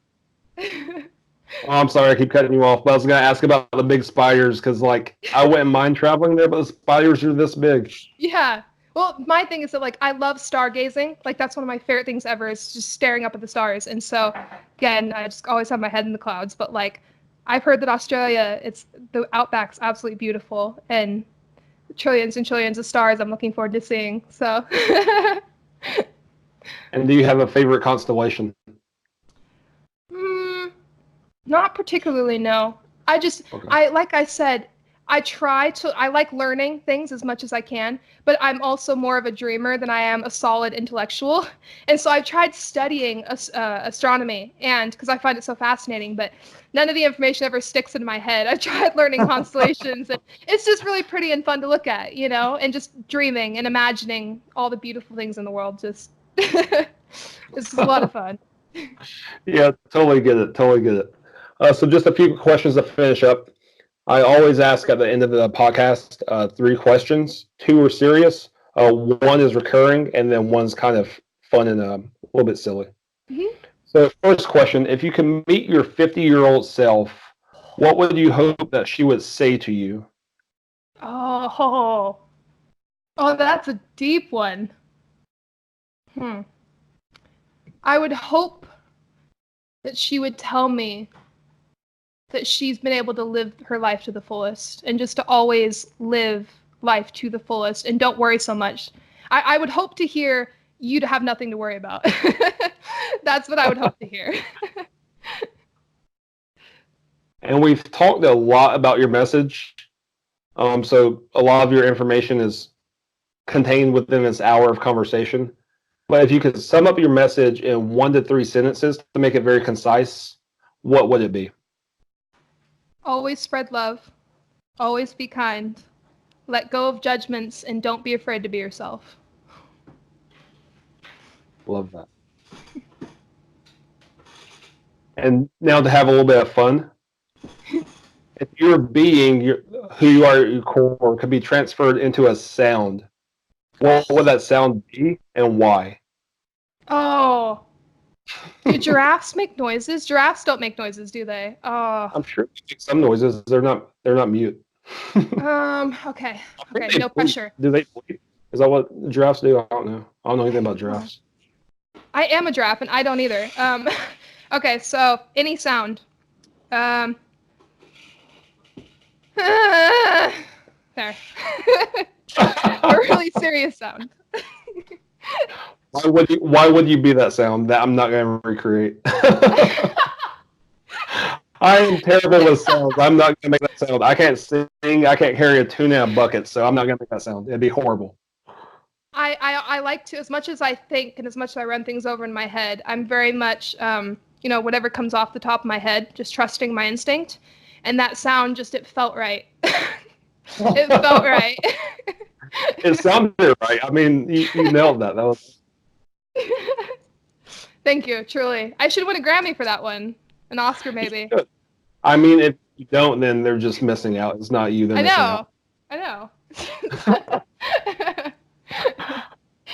[SPEAKER 2] Oh, I'm sorry, I keep cutting you off, but I was going to ask about the big spiders because, like, I wouldn't mind traveling there, but the spiders are this big.
[SPEAKER 1] Yeah. Well, my thing is that like I love stargazing. Like that's one of my favorite things ever, is just staring up at the stars. And so again, I just always have my head in the clouds. But like I've heard that Australia, it's the outback's absolutely beautiful, and trillions and trillions of stars I'm looking forward to seeing. So
[SPEAKER 2] And do you have a favorite constellation?
[SPEAKER 1] mm, not particularly, no.
[SPEAKER 2] Okay.
[SPEAKER 1] Like I said, I like learning things as much as I can, but I'm also more of a dreamer than I am a solid intellectual. And so I've tried studying astronomy, and because I find it so fascinating, but none of the information ever sticks in my head. I've tried learning constellations, and it's just really pretty and fun to look at, and just dreaming and imagining all the beautiful things in the world. Just, it's just a lot of fun.
[SPEAKER 2] Yeah, totally get it. Totally get it. So, just a few questions to finish up. I always ask at the end of the podcast three questions. Two are serious, one is recurring, and then one's kind of fun and a little bit silly.
[SPEAKER 1] Mhm.
[SPEAKER 2] So, first question: if you can meet your 50-year-old self, what would you hope that she would say to you?
[SPEAKER 1] Oh, oh, that's a deep one. Hmm. I would hope that she would tell me that she's been able to live her life to the fullest, and just to always live life to the fullest and don't worry so much. I would hope to hear you to have nothing to worry about. That's what I would hope to hear.
[SPEAKER 2] And we've talked a lot about your message. So, a lot of your information is contained within this hour of conversation. But if you could sum up your message in 1 to 3 sentences to make it very concise, what would it be?
[SPEAKER 1] Always spread love. Always be kind. Let go of judgments and don't be afraid to be yourself.
[SPEAKER 2] Love that. And now to have a little bit of fun, if your being, who you are at your core, could be transferred into a sound, what would that sound be and why?
[SPEAKER 1] Oh, do giraffes make noises? Giraffes don't make noises, do they? Oh.
[SPEAKER 2] I'm sure they make some noises. They're not mute.
[SPEAKER 1] Okay.
[SPEAKER 2] I think
[SPEAKER 1] Okay,
[SPEAKER 2] they
[SPEAKER 1] no
[SPEAKER 2] bleep.
[SPEAKER 1] pressure.
[SPEAKER 2] Do they bleep? Is that what giraffes do? I don't know. I don't know anything about
[SPEAKER 1] Oh.
[SPEAKER 2] giraffes.
[SPEAKER 1] I am a giraffe and I don't either. Okay, so any sound. Um, there. A really serious sound.
[SPEAKER 2] Why would you be that sound that I'm not going to recreate? I am terrible with sounds. I'm not going to make that sound. I can't sing. I can't carry a tune in a bucket, so I'm not going to make that sound. It'd be horrible.
[SPEAKER 1] I like to, as much as I think and as much as I run things over in my head, I'm very much, whatever comes off the top of my head, just trusting my instinct. And that sound just, it felt right. It felt right.
[SPEAKER 2] It sounded right. I mean, you nailed that. That was
[SPEAKER 1] Thank you, truly. I should win a Grammy for that one. An Oscar, maybe.
[SPEAKER 2] good. I mean, if you don't, then they're just missing out. It's not you. They're
[SPEAKER 1] I
[SPEAKER 2] missing out.
[SPEAKER 1] know. I know.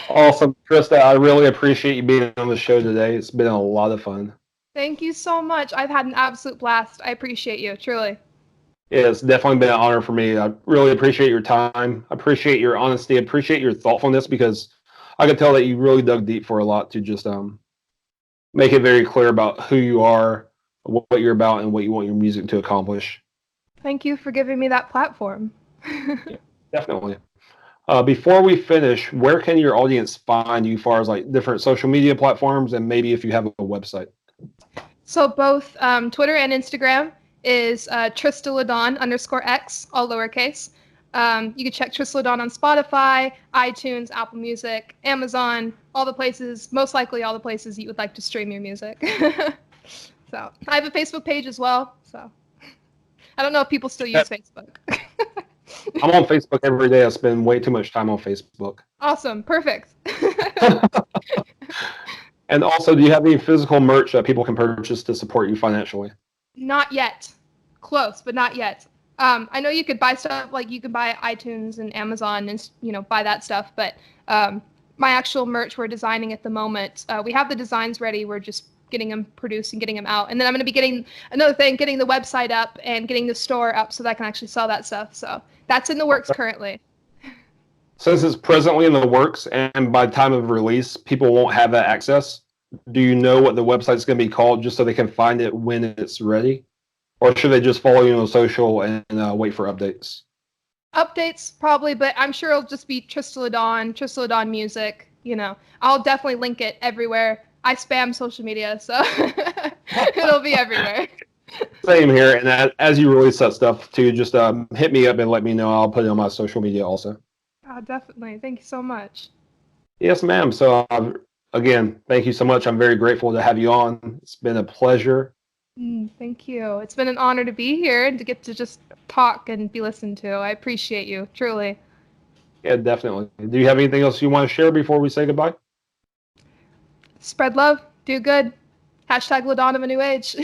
[SPEAKER 2] Awesome, Trysta. I really appreciate you being on the show today. It's been a lot of fun.
[SPEAKER 1] Thank you so much. I've had an absolute blast. I appreciate you, truly.
[SPEAKER 2] Yeah, it's definitely been an honor for me. I really appreciate your time. I appreciate your honesty. I appreciate your thoughtfulness because I could tell that you really dug deep for a lot to just make it very clear about who you are, what you're about, and what you want your music to accomplish.
[SPEAKER 1] Thank you for giving me that platform.
[SPEAKER 2] Yeah. Definitely. Before we finish, where can your audience find you as far as like different social media platforms and maybe if you have a website?
[SPEAKER 1] So both Twitter and Instagram is Trysta Ladawn _X, all lowercase. You can check Trysta Ladawn on Spotify, iTunes, Apple Music, Amazon, all the places, most likely all the places you would like to stream your music. So I have a Facebook page as well. So I don't know if people still use Facebook.
[SPEAKER 2] I'm on Facebook every day. I spend way too much time on Facebook.
[SPEAKER 1] Awesome. Perfect.
[SPEAKER 2] And also, do you have any physical merch that people can purchase to support you financially?
[SPEAKER 1] Not yet. Close, but not yet. I know you could buy stuff like you can buy iTunes and Amazon and buy that stuff, but my actual merch we're designing at the moment. We have the designs ready. We're just getting them produced and getting them out, and then I'm going to be getting the website up and getting the store up so that I can actually sell that stuff. So that's in the works currently.
[SPEAKER 2] Since it's presently in the works and by the time of release, people won't have that access, do you know what the website's going to be called just so they can find it when it's ready? Or should they just follow you on social and wait for updates?
[SPEAKER 1] Updates probably, but I'm sure it'll just be Trysta Ladawn Music. I'll definitely link it everywhere. I spam social media, so it'll be everywhere.
[SPEAKER 2] Same here. And as you release that stuff too, just hit me up and let me know. I'll put it on my social media also.
[SPEAKER 1] Definitely. Thank you so much.
[SPEAKER 2] Yes, ma'am. So again, thank you so much. I'm very grateful to have you on. It's been a pleasure.
[SPEAKER 1] Thank you. It's been an honor to be here and to get to just talk and be listened to. I appreciate you, truly.
[SPEAKER 2] Yeah, definitely. Do you have anything else you want to share before we say goodbye?
[SPEAKER 1] Spread love. Do good. #Ladawn of a New Age.